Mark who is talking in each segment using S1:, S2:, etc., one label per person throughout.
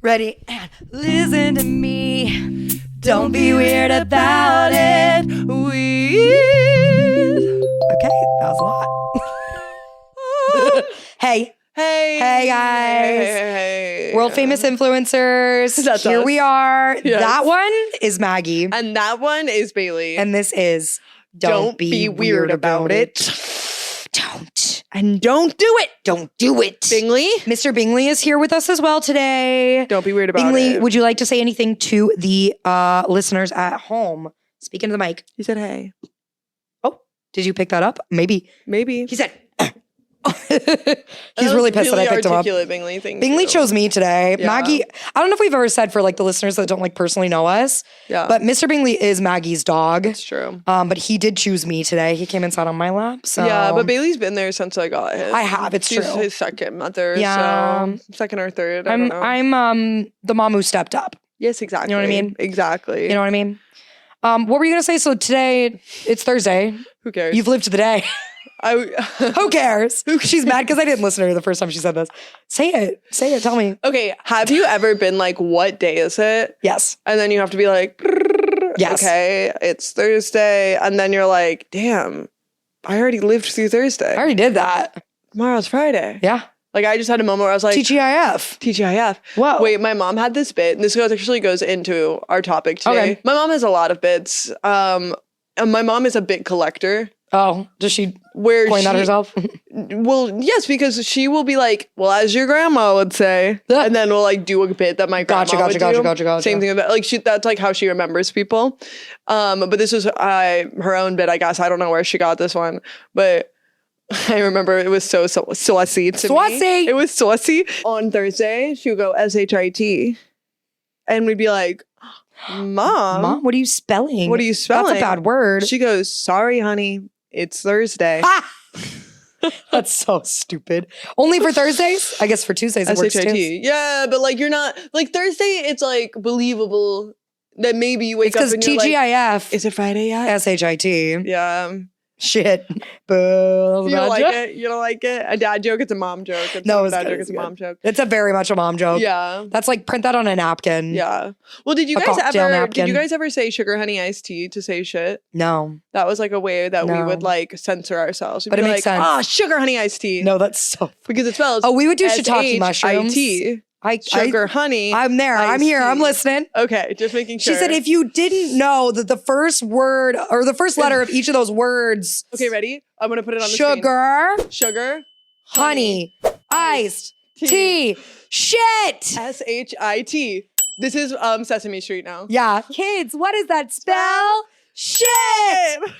S1: Ready? And listen to me. Don't be weird about it. Weird. Okay, that was a lot. Hey. Hey, guys.
S2: Hey.
S1: World famous influencers.
S2: That's
S1: Here
S2: us.
S1: we are.
S2: Yes.
S1: That one is Maggie.
S2: And that one is Bailey.
S1: And this is Don't Be Weird About It. Don't. And don't do it. Don't do it.
S2: Bingley?
S1: Mr. Bingley is here with us as well today.
S2: Don't be weird about
S1: Bingley,
S2: it.
S1: would you like to say anything to the listeners at home? Speak into the mic.
S2: He said, hey.
S1: Oh, did you pick that up? Maybe.
S2: Maybe.
S1: He said, he's really pissed that I picked him up.
S2: Bingley.
S1: Bingley chose me today.
S2: Yeah.
S1: Maggie, I don't know if we've ever said for like the listeners that don't like personally know us,
S2: Yeah.
S1: but Mr. Bingley is Maggie's dog.
S2: It's true.
S1: But he did choose me today. He came and sat on my lap. So
S2: Yeah, but Bailey's been there since I got him.
S1: I have, it's
S2: She's
S1: true.
S2: his second mother.
S1: Yeah.
S2: So second or third. I don't know.
S1: I'm the mom who stepped up.
S2: Yes, exactly.
S1: You know what I mean?
S2: Exactly.
S1: You know what I mean? What were you gonna say? So today, it's Thursday.
S2: Who cares?
S1: You've lived the day. Who cares?
S2: Who
S1: She's mad because I didn't listen to her the first time she said this. Say it. Tell me.
S2: Okay, have you ever been like, what day is it?
S1: Yes.
S2: And then you have to be like,
S1: Yes.
S2: okay, it's Thursday. And then you're like, damn, I already lived through Thursday.
S1: I already did that.
S2: Tomorrow's Friday.
S1: Yeah.
S2: Like, I just had a moment where I was like,
S1: TGIF.
S2: TGIF.
S1: Whoa.
S2: Wait, my mom had this bit. And this actually goes into our topic today.
S1: Okay.
S2: My mom has a lot of bits. And my mom is a bit collector.
S1: Oh, does she
S2: Where
S1: coin that
S2: she-
S1: herself?
S2: Well, yes, because she will be like, well, as your grandma would say. And then we'll like do a bit that my grandma would do.
S1: Gotcha.
S2: Same thing about like that's like how she remembers people. But this was her own bit, I guess. I don't know where she got this one, but I remember it was so saucy to
S1: Saucy.
S2: me. It was saucy. On Thursday, she would go SHIT, and we'd be like, Mom,
S1: what are you spelling?
S2: what are you spelling?
S1: That's a bad word.
S2: She goes, sorry, honey, it's Thursday.
S1: Ah! That's so stupid. Only for Thursdays? I guess for Tuesdays it works
S2: SHIT.
S1: too.
S2: Yeah, but like you're not like Thursday. It's like believable that maybe you wake
S1: It's because
S2: up and you're like,
S1: TGIF.
S2: is it Friday yet?
S1: SHIT.
S2: Yeah.
S1: Shit. Boo.
S2: You don't like it? You don't like it? A dad joke? It's a mom joke. It's
S1: No,
S2: not a
S1: it's
S2: dad
S1: good,
S2: joke.
S1: it's
S2: It's a
S1: good.
S2: mom joke.
S1: It's a very much a mom joke.
S2: Yeah.
S1: That's like print that on a napkin.
S2: Yeah. Well, did you
S1: A
S2: guys
S1: cocktail
S2: ever?
S1: napkin.
S2: Did you guys ever say sugar honey iced tea to say shit?
S1: No.
S2: That was like a way that we
S1: No.
S2: would like censor ourselves. We'd
S1: But
S2: be
S1: it makes
S2: like,
S1: sense.
S2: ah, sugar honey iced tea.
S1: No, that's so.
S2: Because it spells.
S1: Oh, we would do shiitake mushrooms.
S2: SHIT. Sugar honey.
S1: I'm there. I'm
S2: iced
S1: here. I'm
S2: tea.
S1: listening.
S2: Okay, just making sure.
S1: She said if you didn't know that the first word or the first letter of each of those words.
S2: Okay, ready? I'm gonna put it on the screen.
S1: Sugar,
S2: Sugar,
S1: honey, iced, tea, shit.
S2: SHIT. This is Sesame Street now.
S1: Yeah. Kids, what does that spell? Shit.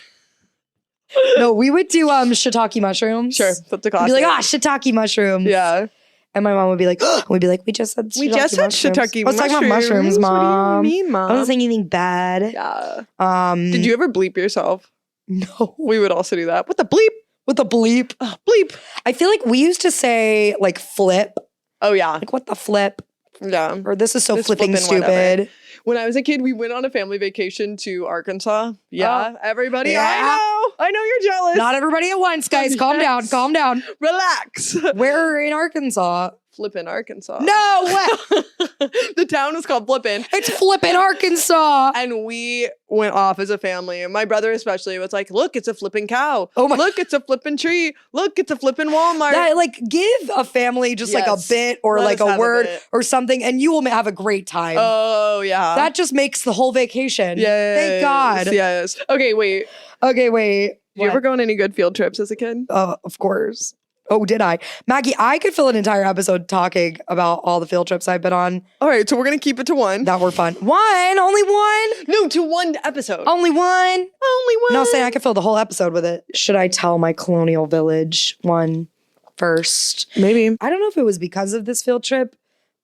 S1: No, we would do shiitake mushrooms.
S2: Sure, that's a
S1: We'd
S2: classic.
S1: be like, shiitake mushrooms.
S2: Yeah.
S1: And my mom would be like, we'd be like, we just said shiitake
S2: We just said
S1: mushrooms.
S2: shiitake
S1: I was talking about mushrooms, Mom.
S2: What do you mean, Mom?
S1: I wasn't saying anything bad.
S2: Yeah. Did you ever bleep yourself?
S1: No.
S2: We would also do that. What the bleep?
S1: With the bleep.
S2: Bleep.
S1: I feel like we used to say like flip.
S2: Oh, yeah.
S1: Like, what the flip?
S2: Yeah.
S1: Or this is so
S2: This
S1: flipping
S2: flippin'
S1: stupid.
S2: whatever. When I was a kid, we went on a family vacation to Arkansas. Yeah. Everybody.
S1: Yeah.
S2: I know you're jealous.
S1: Not everybody at once, guys. Calm down.
S2: Yes.
S1: Calm down.
S2: Relax.
S1: Where in Arkansas?
S2: Flippin' Arkansas.
S1: No way.
S2: The town is called Flippin'.
S1: It's flipping Arkansas.
S2: And we went off as a family. And my brother especially was like, look, it's a flipping cow.
S1: Oh my-
S2: Look, it's a flipping tree. Look, it's a flipping Walmart.
S1: That, like, give a family just like a
S2: Yes.
S1: bit or
S2: Let
S1: like
S2: us
S1: a
S2: have a
S1: word
S2: bit.
S1: or something, and you will have a great time.
S2: Oh, yeah.
S1: That just makes the whole vacation.
S2: Yes.
S1: Thank God.
S2: Yes. Okay, wait.
S1: Okay, wait.
S2: Did you ever go on any good field trips as a kid?
S1: Of course. Oh, did I? Maggie, I could fill an entire episode talking about all the field trips I've been on
S2: All right, so we're going to keep it to one.
S1: that were fun. One? Only one?
S2: No, to one episode.
S1: Only one?
S2: Only one.
S1: No, saying I could fill the whole episode with it. Should I tell my colonial village one first?
S2: Maybe.
S1: I don't know if it was because of this field trip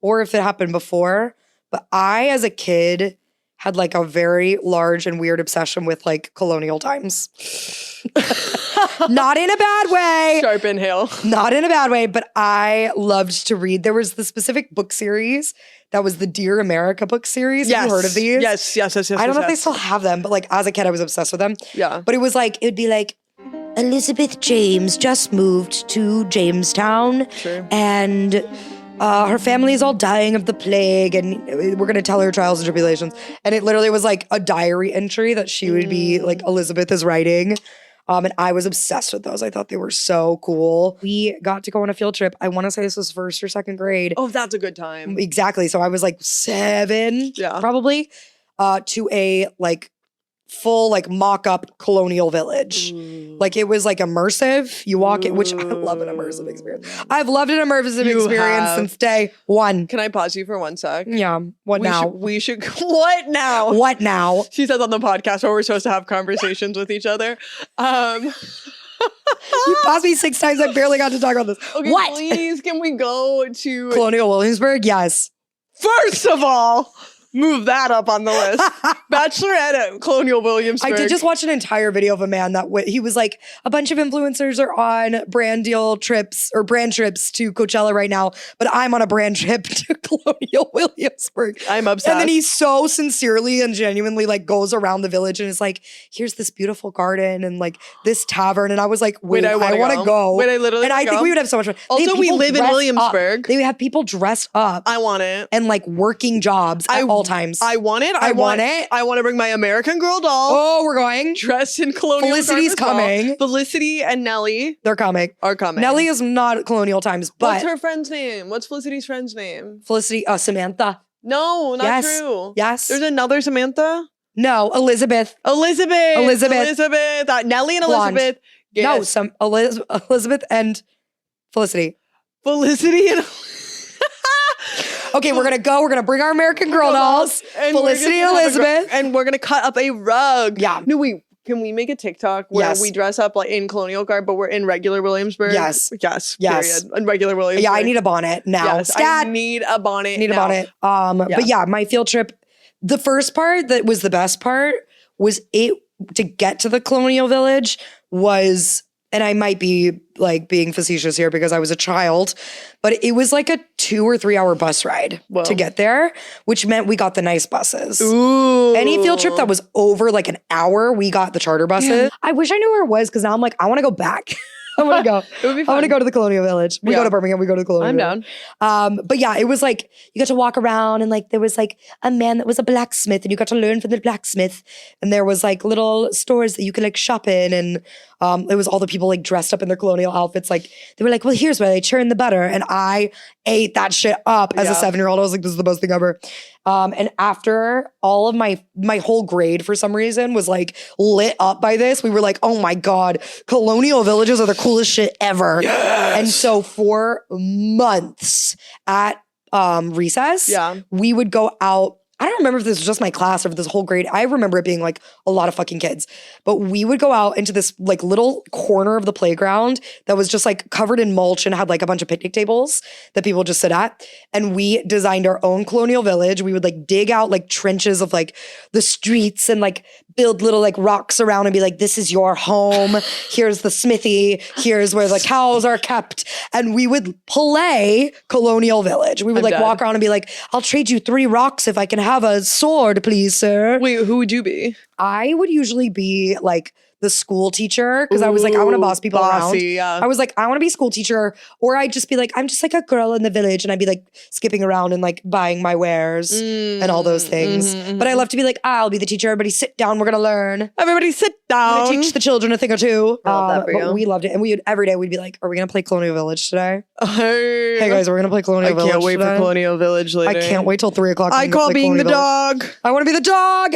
S1: or if it happened before, but I, as a kid, had like a very large and weird obsession with like colonial times. Not in a bad way.
S2: Sharp inhale.
S1: Not in a bad way, but I loved to read. There was the specific book series that was the Dear America book series. Have you heard of these?
S2: Yes.
S1: I don't know if they still have them, but like as a kid, I was obsessed with them.
S2: Yeah.
S1: But it was like, it'd be like, Elizabeth James just moved to Jamestown.
S2: Sure.
S1: And her family is all dying of the plague, and we're gonna tell her trials and tribulations. And it literally was like a diary entry that she would be like, Elizabeth is writing. And I was obsessed with those. I thought they were so cool. We got to go on a field trip. I want to say this was first or second grade.
S2: Oh, that's a good time.
S1: Exactly. So I was like 7, probably, to a like full like mock-up colonial village. Like it was like immersive. You walk it, which I love an immersive experience. I've loved an immersive experience since day one.
S2: Can I pause you for 1 sec?
S1: Yeah. What now?
S2: We should what now?
S1: What now?
S2: She says on the podcast where we're supposed to have conversations with each other.
S1: You paused me 6 times. I barely got to talk about this.
S2: Okay,
S1: what?
S2: Please, can we go to
S1: Colonial Williamsburg? Yes.
S2: First of all, move that up on the list. Bachelorette at Colonial Williamsburg.
S1: I did just watch an entire video of a man that he was like, a bunch of influencers are on brand trips to Coachella right now, but I'm on a brand trip to Colonial Williamsburg.
S2: I'm obsessed.
S1: And then he so sincerely and genuinely like goes around the village and is like, here's this beautiful garden and like this tavern. And I was like, wait, I want to go.
S2: Wait, I literally
S1: And I think we would have so much fun.
S2: Also, we live in Williamsburg.
S1: They would have people dressed up.
S2: I want it.
S1: And like working jobs at all times.
S2: I want it.
S1: I want it.
S2: I want to bring my American Girl doll.
S1: Oh, we're going.
S2: Dressed in colonial.
S1: Felicity's coming.
S2: Felicity and Nellie.
S1: They're coming.
S2: Are coming.
S1: Nellie is not colonial times, but
S2: what's her friend's name? What's Felicity's friend's name?
S1: Felicity, Samantha.
S2: No, not true.
S1: Yes.
S2: There's another Samantha?
S1: No, Elizabeth.
S2: Nellie and
S1: Blonde.
S2: Elizabeth. Yes.
S1: No, Elizabeth and Felicity.
S2: Felicity and
S1: Okay, we're gonna go. We're gonna bring our American Girl dolls,
S2: and
S1: Felicity and Elizabeth,
S2: and we're gonna cut up a rug.
S1: Yeah.
S2: No, can we make a TikTok where we dress up like in colonial garb, but we're in regular Williamsburg?
S1: Yes.
S2: Period. In regular Williamsburg.
S1: Yeah, I need a bonnet now.
S2: Yes, I need a bonnet.
S1: A bonnet. But yeah, my field trip. The first part that was the best part was to get to the colonial village was. And I might be like being facetious here because I was a child, but it was like a 2 or 3 hour bus ride to get there, which meant we got the nice buses.
S2: Ooh.
S1: Any field trip that was over like an hour, we got the charter buses. Yeah. I wish I knew where it was because now I'm like, I want to go back. I want to go.
S2: It would be fun.
S1: I want to go to the Colonial Village. We go to Birmingham. We go to the Colonial Village.
S2: I'm down.
S1: But yeah, it was like you got to walk around and like there was like a man that was a blacksmith and you got to learn from the blacksmith. And there was like little stores that you could like shop in. And it was all the people like dressed up in their colonial outfits. Like they were like, well, here's where they churn the butter. And I ate that shit up as a 7-year-old. I was like, this is the best thing ever. And after all of my whole grade for some reason was like lit up by this, we were like, oh my God, colonial villages are the coolest shit ever.
S2: Yes.
S1: And so for months at recess, we would go out. I don't remember if this was just my class or if this whole grade. I remember it being like a lot of fucking kids. But we would go out into this like little corner of the playground that was just like covered in mulch and had like a bunch of picnic tables that people just sit at. And we designed our own colonial village. We would like dig out like trenches of like the streets and like build little like rocks around and be like, this is your home. Here's the smithy. Here's where the cows are kept. And we would play colonial village. We would walk around and be like, I'll trade you 3 rocks if I can have a sword, please, sir.
S2: Wait, who would you be?
S1: I would usually be like the school teacher because I was like, I want to boss people around.
S2: Yeah.
S1: I was like, I want to be school teacher, or I'd just be like, I'm just like a girl in the village, and I'd be like skipping around and like buying my wares and all those things. But I love to be like, I'll be the teacher. Everybody sit down. We're gonna learn.
S2: Everybody sit down.
S1: Teach the children a thing or two.
S2: That for
S1: but
S2: you.
S1: we loved it, and we would every day we'd be like, are we gonna play Colonial Village today?
S2: Hey
S1: guys, we're gonna play Colonial Village.
S2: I can't wait
S1: today.
S2: for Colonial Village later.
S1: I can't wait till 3 o'clock.
S2: I call being the dog.
S1: I want to be the dog.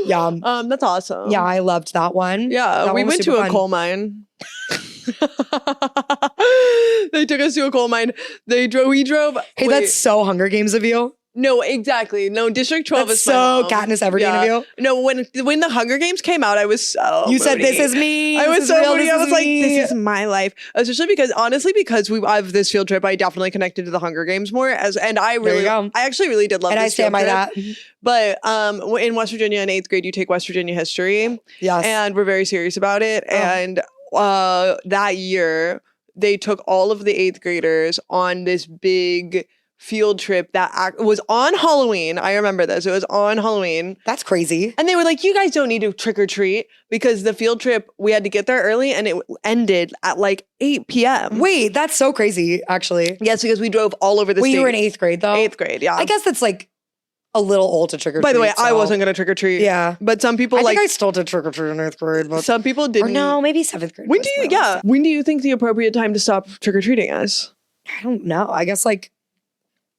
S1: Yeah.
S2: That's awesome.
S1: Yeah, I loved that one.
S2: Yeah, we went to a coal mine. They took us to a coal mine. We drove.
S1: Hey, that's so Hunger Games of you.
S2: No, exactly. No, District 12
S1: that's
S2: is my
S1: so
S2: mom.
S1: Katniss Everdeen of you.
S2: No, when the Hunger Games came out, I was so
S1: You said,
S2: moody.
S1: this is me.
S2: I was so moody. I was like,
S1: me.
S2: this is my life. Especially because I have this field trip, I definitely connected to the Hunger Games more. I actually really did love
S1: and
S2: this
S1: I stand by that.
S2: But in West Virginia in 8th grade, you take West Virginia history.
S1: Yes.
S2: And we're very serious about it. Oh. And that year, they took all of the 8th graders on this big field trip that was on Halloween. I remember this. It was on Halloween.
S1: That's crazy.
S2: And they were like, you guys don't need to trick or treat because the field trip, we had to get there early and it ended at like 8 p.m.
S1: Wait, that's so crazy, actually.
S2: Yes, because we drove all over the state.
S1: You were in 8th grade, though?
S2: 8th grade, yeah.
S1: I guess that's like a little old to trick or treat.
S2: By the way, I wasn't going to trick or treat.
S1: Yeah.
S2: But some people
S1: I think I still did trick or treat in 8th grade. But
S2: some people didn't.
S1: Or no, maybe 7th grade.
S2: When do you think the appropriate time to stop trick or treating is?
S1: I don't know. I guess like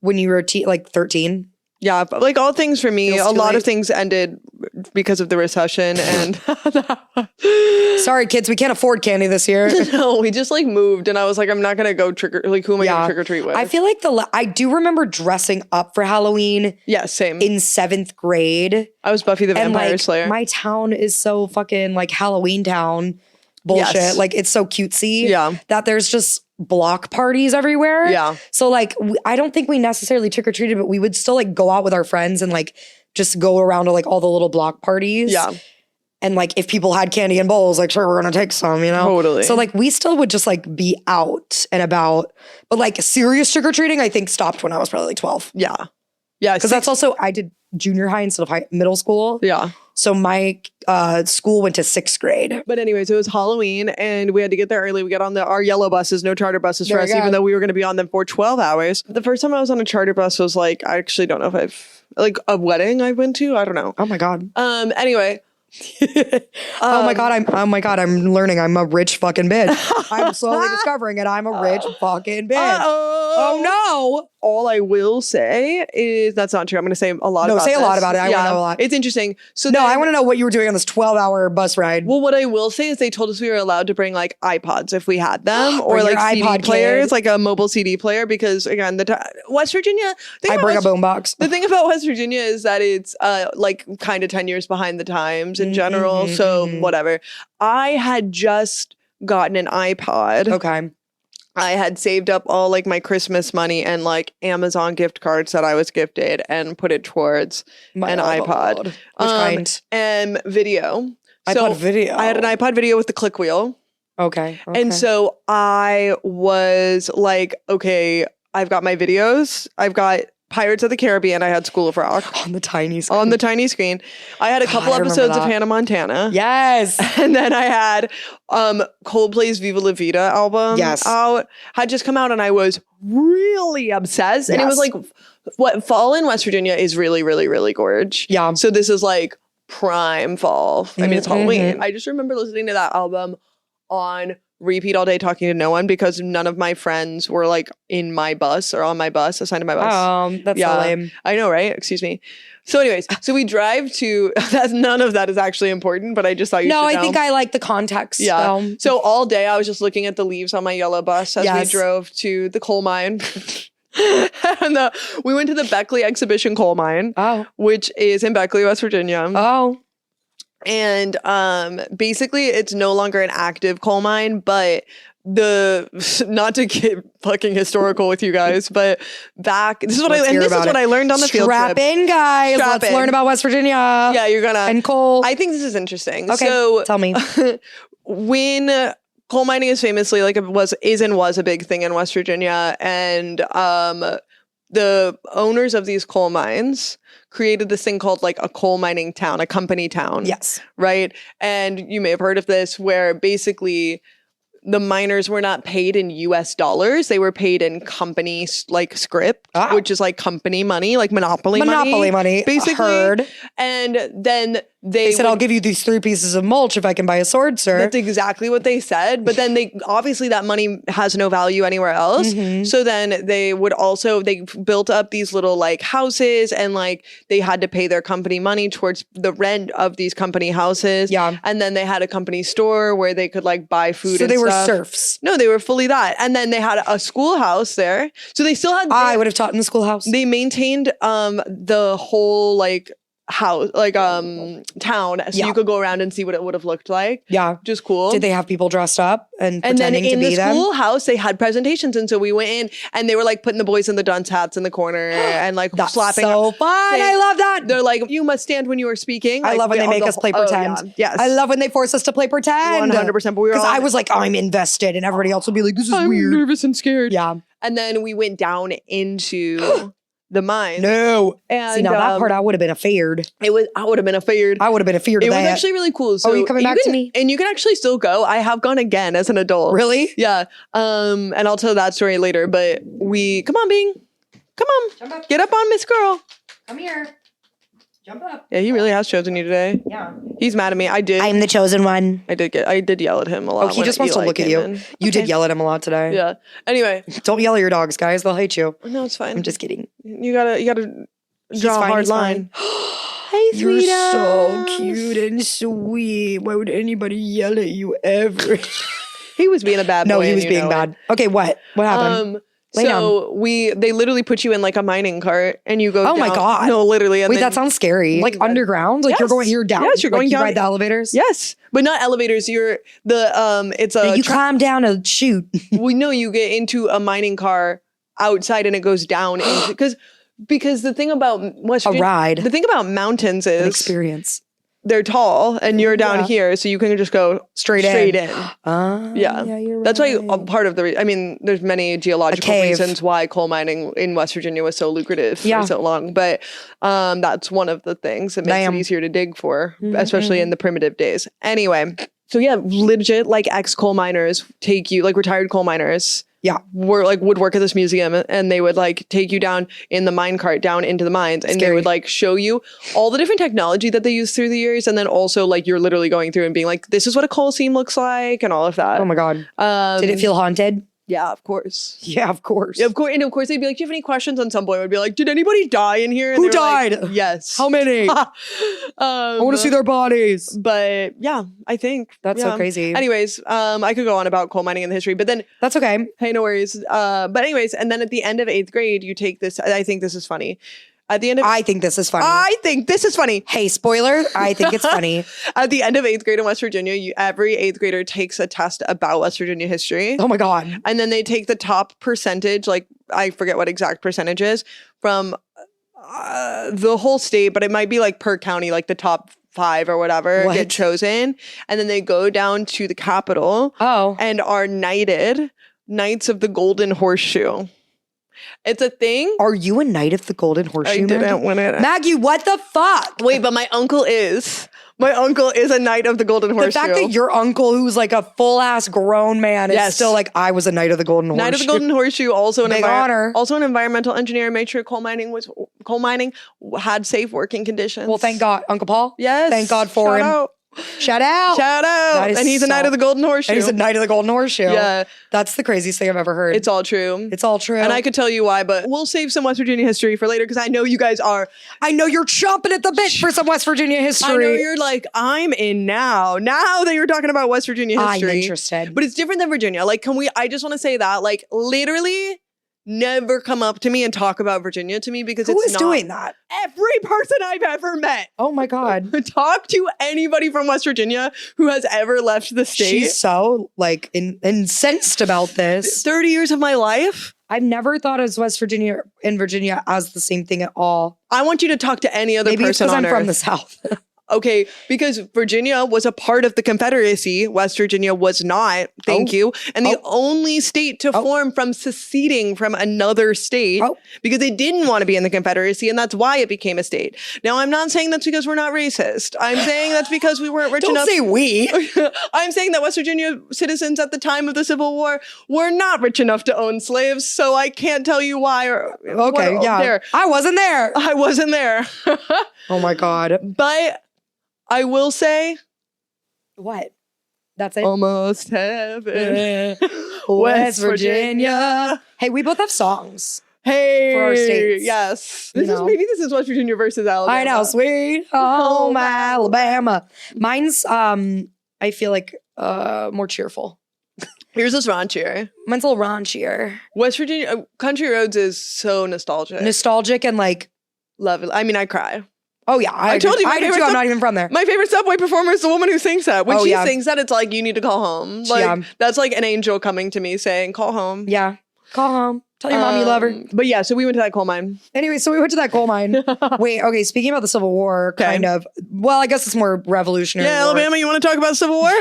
S1: when you were like 13.
S2: Yeah, but like all things for me, a lot of things ended because of the recession and
S1: sorry kids, we can't afford candy this year.
S2: No, we just like moved and I was like, I'm not gonna go who am I gonna trick or treat with?
S1: I feel like I do remember dressing up for Halloween.
S2: Yeah, same.
S1: In 7th grade.
S2: I was Buffy the Vampire Slayer.
S1: My town is so fucking like Halloween town bullshit. Yes. Like it's so cutesy that there's just block parties everywhere.
S2: Yeah.
S1: So like I don't think we necessarily trick or treated, but we would still like go out with our friends and like just go around to like all the little block parties.
S2: Yeah.
S1: And like if people had candy and bowls, like sure, we're gonna take some, you know?
S2: Totally.
S1: So like we still would just like be out and about. But like serious trick or treating, I think stopped when I was probably like 12.
S2: Yeah. Yeah.
S1: Because that's also, I did junior high instead of middle school.
S2: Yeah.
S1: So my school went to 6th grade.
S2: But anyways, it was Halloween and we had to get there early. We got on our yellow buses, no charter buses for us, even though we were going to be on them for 12 hours. The first time I was on a charter bus was like, I actually don't know if I've, like a wedding I went to. I don't know.
S1: Oh my God.
S2: Anyway.
S1: Oh my God, I'm learning I'm a rich fucking bitch. I'm slowly discovering it. I'm a rich fucking bitch. Oh no.
S2: All I will say is that's not true. I'm going to say a lot about it.
S1: No, say a lot about it. I want to know a lot.
S2: It's interesting. So
S1: I want to know what you were doing on this 12-hour bus ride.
S2: Well, what I will say is they told us we were allowed to bring like iPods if we had them or like CD players, like a mobile CD player because again, West Virginia.
S1: I bring a boombox.
S2: The thing about West Virginia is that it's like kind of 10 years behind the times in general. So whatever. I had just gotten an iPod.
S1: Okay.
S2: I had saved up all like my Christmas money and like Amazon gift cards that I was gifted and put it towards an iPod.
S1: Which kind?
S2: And video.
S1: iPod video.
S2: I had an iPod video with the click wheel.
S1: Okay.
S2: And so I was like, okay, I've got my videos. I've got Pirates of the Caribbean. I had School of Rock.
S1: On the tiny screen.
S2: On the tiny screen. I had a couple episodes of Hannah Montana.
S1: Yes.
S2: And then I had Coldplay's Viva La Vida album out. Had just come out and I was really obsessed. And it was like, fall in West Virginia is really, really, really gorge.
S1: Yeah.
S2: So this is like prime fall. I mean, it's Halloween. I just remember listening to that album on repeat all day, talking to no one because none of my friends were like in my bus or on my bus, assigned to my bus.
S1: That's so lame.
S2: I know, right? Excuse me. So anyways, so we drive to, none of that is actually important, but I just thought you should know.
S1: No, I think I like the context.
S2: Yeah.
S1: Though.
S2: So all day I was just looking at the leaves on my yellow bus as we drove to the coal mine. And we went to the Beckley Exhibition Coal Mine, which is in Beckley, West Virginia.
S1: Oh.
S2: And basically it's no longer an active coal mine, but not to get fucking historical with you guys, but this is what I learned on the field trip.
S1: Strap in, guys. Let's learn about West Virginia.
S2: Yeah, you're gonna.
S1: And coal.
S2: I think this is interesting.
S1: Okay,
S2: so
S1: tell me.
S2: When coal mining is famously was a big thing in West Virginia, and the owners of these coal mines created this thing called like a coal mining town, a company town.
S1: Yes.
S2: Right? And you may have heard of this where basically the miners were not paid in US dollars. They were paid in company like script, which is like company money, like monopoly money. Basically.
S1: Heard.
S2: And then they
S1: said, I'll give you these 3 pieces of mulch if I can buy a sword, sir.
S2: That's exactly what they said. But then obviously that money has no value anywhere else. So then they built up these little like houses and like they had to pay their company money towards the rent of these company houses.
S1: Yeah.
S2: And then they had a company store where they could like buy food
S1: so
S2: and
S1: they
S2: stuff.
S1: were serfs.
S2: No, they were fully that. And then they had a schoolhouse there. So they still had...
S1: I would have taught in the schoolhouse.
S2: They maintained the whole like house, like town, so you could go around and see what it would have looked like.
S1: Yeah,
S2: just cool.
S1: Did they have people dressed up and pretending
S2: then in
S1: to be
S2: the
S1: them?
S2: schoolhouse they had presentations, and so we went in and they were like putting the boys in the dunce hats in the corner and like
S1: That's
S2: slapping.
S1: So fun! I love that.
S2: They're like, you must stand when you are speaking. Like,
S1: I love when they make us play pretend.
S2: Oh, yeah. Yes,
S1: I love when they force us to play pretend.
S2: 100%. But we were
S1: because I was like, I'm invested, and everybody else would be like, this is weird.
S2: I'm nervous and scared.
S1: Yeah,
S2: and then we went down into the mine.
S1: No.
S2: And
S1: see, now that part I would have been afeared.
S2: I would have been afeared.
S1: I would have been afeard of
S2: It
S1: that.
S2: was actually really cool. So
S1: are you coming back to me?
S2: And you can actually still go. I have gone again as an adult.
S1: Really?
S2: Yeah. And I'll tell that story later. But come on, Bing. Come on.
S1: Jump up.
S2: Get up on Miss Girl.
S1: Come here. Jump up.
S2: Yeah, he really has chosen you today.
S1: Yeah.
S2: He's mad at me. I
S1: I'm the chosen one.
S2: I did yell at him a lot.
S1: Oh, he just wants to look at you. You did yell at him a lot today.
S2: Yeah. Anyway.
S1: Don't yell at your dogs, guys. They'll hate you.
S2: No, it's fine.
S1: I'm just kidding.
S2: You gotta draw a hard line. Hey,
S1: You're
S2: sweetheart.
S1: so cute and sweet. Why would anybody yell at you ever?
S2: He was being a bad boy.
S1: No, he was being bad. Okay, what? What happened?
S2: So they literally put you in like a mining cart and you go
S1: Oh
S2: down.
S1: my God.
S2: No, literally. And
S1: Wait,
S2: then,
S1: that sounds scary. Like underground? Like
S2: Yes.
S1: you're down?
S2: Yes, you're going
S1: like
S2: down.
S1: You ride the elevators?
S2: Yes. But not elevators. It's a...
S1: You climb down a chute.
S2: You get into a mining car outside and it goes down into... Because the thing about West Virginia...
S1: A ride.
S2: The thing about mountains is...
S1: An experience.
S2: They're tall and you're down here, so you can just go straight in.
S1: Yeah, you're right.
S2: That's why part of there's many geological reasons why coal mining in West Virginia was so lucrative for so long. But that's one of the things that makes it easier to dig for, especially in the primitive days. Anyway, so yeah, legit like ex-coal miners take you, like retired coal miners. Yeah, would work at this museum, and they would like take you down in the mine cart down into the mines, and they would like show you all the different technology that they used through the years, and then also like you're literally going through and being like, this is what a coal seam looks like, and all of that.
S1: Oh my God! Did it feel haunted?
S2: Yeah, of course.
S1: Yeah, of course.
S2: Yeah, of course. And of course, they'd be like, do you have any questions? And some boy would be like, did anybody die in here? And
S1: who died?
S2: Like, yes.
S1: How many? I want to see their bodies.
S2: But yeah, I think.
S1: That's so crazy.
S2: Anyways, I could go on about coal mining and the history, but then.
S1: That's okay.
S2: Hey, no worries. But anyways, and then at the end of 8th grade, you take this. I think this is funny. At the end of
S1: I think this is funny.
S2: I think this is funny.
S1: Hey, spoiler, I think it's funny.
S2: At the end of 8th grade in West Virginia, every 8th grader takes a test about West Virginia history.
S1: Oh my God.
S2: And then they take the top percentage, like I forget what exact percentage is, from the whole state, but it might be like per county, like the top 5 or whatever get chosen. And then they go down to the Capitol and are knighted Knights of the Golden Horseshoe. It's a thing.
S1: Are you a knight of the Golden Horseshoe?
S2: I didn't win it.
S1: Maggie, what the fuck?
S2: Wait, but my uncle is. My uncle is a knight of the Golden Horseshoe.
S1: The fact that your uncle, who's like a full ass grown man, is still like, I was a knight of the Golden Horseshoe.
S2: Knight of the Golden Horseshoe, also
S1: big honor.
S2: Also an environmental engineer, made sure coal mining had safe working conditions.
S1: Well, thank God, Uncle Paul.
S2: Yes,
S1: thank God for him.
S2: Out.
S1: Shout out.
S2: Shout out. And he's a Knight of the Golden Horseshoe.
S1: And he's a Knight of the Golden Horseshoe.
S2: Yeah.
S1: That's the craziest thing I've ever heard.
S2: It's all true.
S1: It's all true.
S2: And I could tell you why, but we'll save some West Virginia history for later because I know you guys are.
S1: I know you're chomping at the bit for some West Virginia history.
S2: I know you're like, I'm in now. Now that you're talking about West Virginia history.
S1: I'm interested.
S2: But it's different than Virginia. Like, I just want to say that, like, literally never come up to me and talk about Virginia to me because
S1: Who is doing that?
S2: Every person I've ever met.
S1: Oh my God.
S2: Talk to anybody from West Virginia who has ever left the state.
S1: She's so like incensed about this.
S2: 30 years of my life.
S1: I've never thought of West Virginia and Virginia as the same thing at all.
S2: I want you to talk to any other
S1: Maybe
S2: person
S1: it's
S2: on
S1: because I'm
S2: Earth.
S1: from the South.
S2: Okay, because Virginia was a part of the Confederacy. West Virginia was not. Thank you. And the only state to form from seceding from another state because they didn't want to be in the Confederacy, and that's why it became a state. Now, I'm not saying that's because we're not racist. I'm saying that's because we weren't rich enough.
S1: Don't say we.
S2: I'm saying that West Virginia citizens at the time of the Civil War were not rich enough to own slaves, so I can't tell you why.
S1: I wasn't there.
S2: I wasn't there.
S1: Oh my God.
S2: But I will say,
S1: what? That's it.
S2: Almost heaven,
S1: West Virginia. Hey, we both have songs.
S2: Hey,
S1: for our states.
S2: Yes, maybe this is West Virginia versus Alabama.
S1: I know, sweet home Alabama. Mine's I feel like more cheerful.
S2: Yours is raunchier.
S1: Mine's a little raunchier.
S2: West Virginia Country Roads is so nostalgic.
S1: Nostalgic and like
S2: love it. I mean, I cry.
S1: Oh yeah,
S2: I told you.
S1: I do too. I'm not even from there.
S2: My favorite Subway performer is the woman who sings that. When she sings that, it's like, you need to call home. Like that's like an angel coming to me saying, "Call home."
S1: Yeah, call home. Tell your mom you love her.
S2: But yeah, so we went to that coal mine.
S1: Anyway, so we went to that coal mine. Wait, okay, speaking about the Civil War, kind of. Well, I guess it's more revolutionary.
S2: Yeah,
S1: war.
S2: Alabama, you want to talk about Civil War?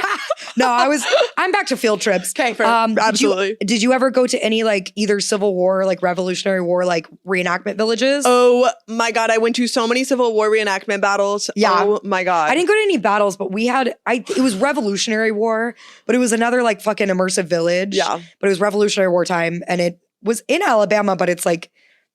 S1: No, I'm back to field trips.
S2: Okay, absolutely.
S1: Did you ever go to any like either Civil War or like Revolutionary War like reenactment villages?
S2: Oh my God, I went to so many Civil War reenactment battles. Yeah. Oh my God.
S1: I didn't go to any battles, but it was Revolutionary War, but it was another like fucking immersive village.
S2: Yeah.
S1: But it was Revolutionary War time and it was in Alabama, but it's like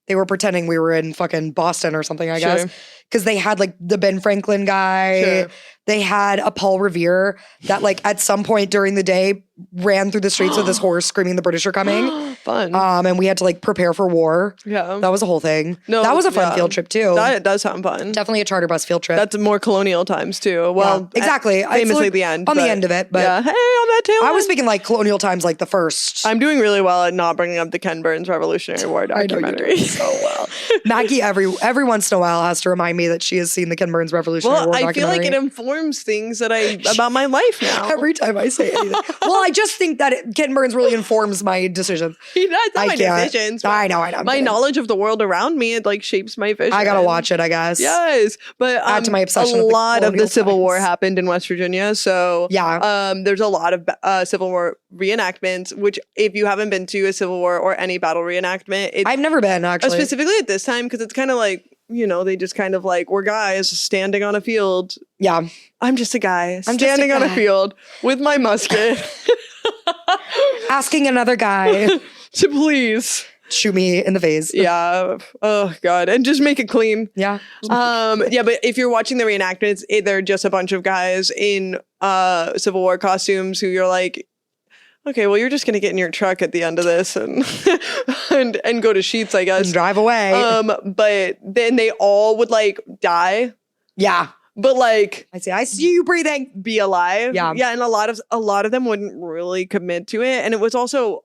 S1: they were pretending we were in fucking Boston or something, I guess. Because they had like the Ben Franklin guy. Sure. They had a Paul Revere that like at some point during the day ran through the streets with his horse screaming the British are coming.
S2: Fun.
S1: And we had to like prepare for war.
S2: Yeah.
S1: That was a whole thing. No, that was a fun field trip too.
S2: That does sound fun.
S1: Definitely a charter bus field trip.
S2: That's more colonial times too. Well,
S1: exactly.
S2: Famously the end.
S1: On the end of it. But
S2: yeah. Hey, on that tail
S1: I was speaking like colonial times, like the first.
S2: I'm doing really well at not bringing up the Ken Burns Revolutionary War documentary.
S1: I know you're doing so well. Maggie, every once in a while has to remind me that she has seen the Ken Burns Revolutionary War documentary.
S2: I feel like it informs things that about my life now.
S1: Every time I say anything. Well, I just think that Ken Burns really informs my decisions.
S2: He does not my decisions.
S1: I know.
S2: My knowledge of the world around me, it like shapes my vision.
S1: I gotta watch it, I guess.
S2: Yes. But
S1: add to my obsession
S2: a
S1: with
S2: lot of the Civil War happened in West Virginia. So there's a lot of Civil War reenactments, which if you haven't been to a Civil War or any battle reenactment,
S1: I've never been actually.
S2: Specifically at this time, because it's kind of like, you know, they just kind of like, we're guys standing on a field.
S1: Yeah.
S2: I'm just a guy standing on a field with my musket.
S1: Asking another guy
S2: to please
S1: shoot me in the face.
S2: Yeah. Oh God. And just make it clean.
S1: Yeah.
S2: Yeah, but if you're watching the reenactments, they're just a bunch of guys in Civil War costumes who you're like, okay, well, you're just gonna get in your truck at the end of this and and go to Sheetz, I guess.
S1: And drive away.
S2: But then they all would like die.
S1: Yeah.
S2: But like,
S1: I see you breathing.
S2: Be alive.
S1: Yeah.
S2: Yeah. And a lot of them wouldn't really commit to it. And it was also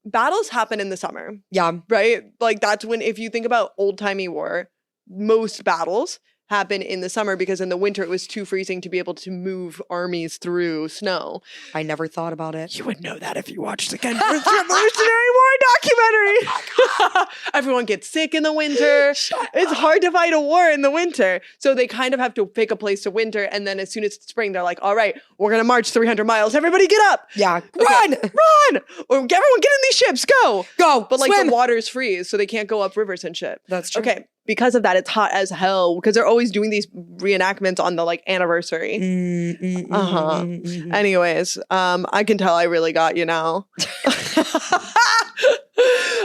S2: battles happen in the summer.
S1: Yeah.
S2: Right? Like that's when, if you think about old timey war, most battles happen in the summer because in the winter it was too freezing to be able to move armies through snow.
S1: I never thought about it.
S2: You would know that if you watched the Ken Burns Revolutionary War documentary. Everyone gets sick in the winter. It's hard to fight a war in the winter. So they kind of have to pick a place to winter. And then as soon as it's spring, they're like, all right, we're going to march 300 miles. Everybody get up.
S1: Yeah.
S2: Okay. Run. Or everyone get in these ships. Go.
S1: But
S2: like
S1: swim.
S2: the waters freeze, so they can't go up rivers and shit.
S1: That's true.
S2: Okay. Because of that, it's hot as hell because they're always doing these reenactments on the like anniversary. Anyways, I can tell I really got you now.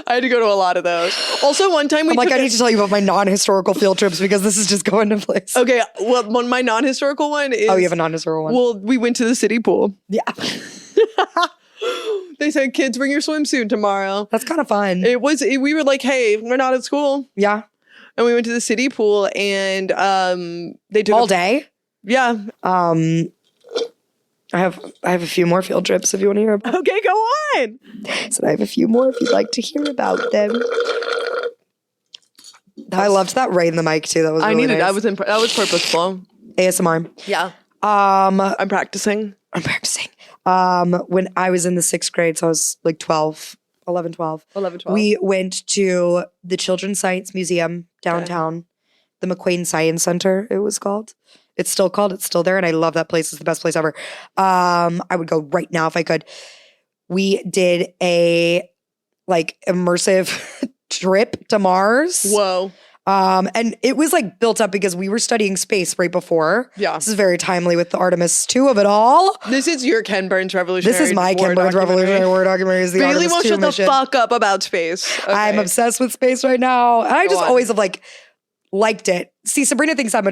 S2: I had to go to a lot of those. Also, one time
S1: I need to tell you about my non-historical field trips because this is just going to place.
S2: Okay, well, my non-historical one is...
S1: Oh, you have a non-historical one?
S2: Well, we went to the city pool.
S1: Yeah.
S2: They said, kids, bring your swimsuit tomorrow.
S1: That's kind of fun.
S2: We were like, hey, we're not at school.
S1: Yeah.
S2: And we went to the city pool and they took
S1: all day.
S2: Yeah.
S1: I have a few more field trips if you want to hear about.
S2: Okay, go on.
S1: So I have a few more if you'd like to hear about them. I loved that right in the mic too. That was really nice.
S2: That was purposeful.
S1: ASMR.
S2: Yeah. I'm practicing.
S1: When I was in the 6th grade, so I was like 11, 12. We went to the Children's Science Museum downtown, the McQuain Science Center, it was called. It's still called. It's still there. And I love that place. It's the best place ever. I would go right now if I could. We did a like immersive trip to Mars.
S2: Whoa.
S1: And it was like built up because we were studying space right before.
S2: Yeah.
S1: This is very timely with the Artemis 2 of it all.
S2: This is your Ken Burns Revolutionary War.
S1: This is my Ken Burns Revolutionary War documentary. Is the
S2: Bailey
S1: Artemis
S2: won't
S1: 2
S2: shut
S1: mission.
S2: the fuck up about space. Okay.
S1: I'm obsessed with space right now. And I just always have like liked it. See, Sabrina thinks I'm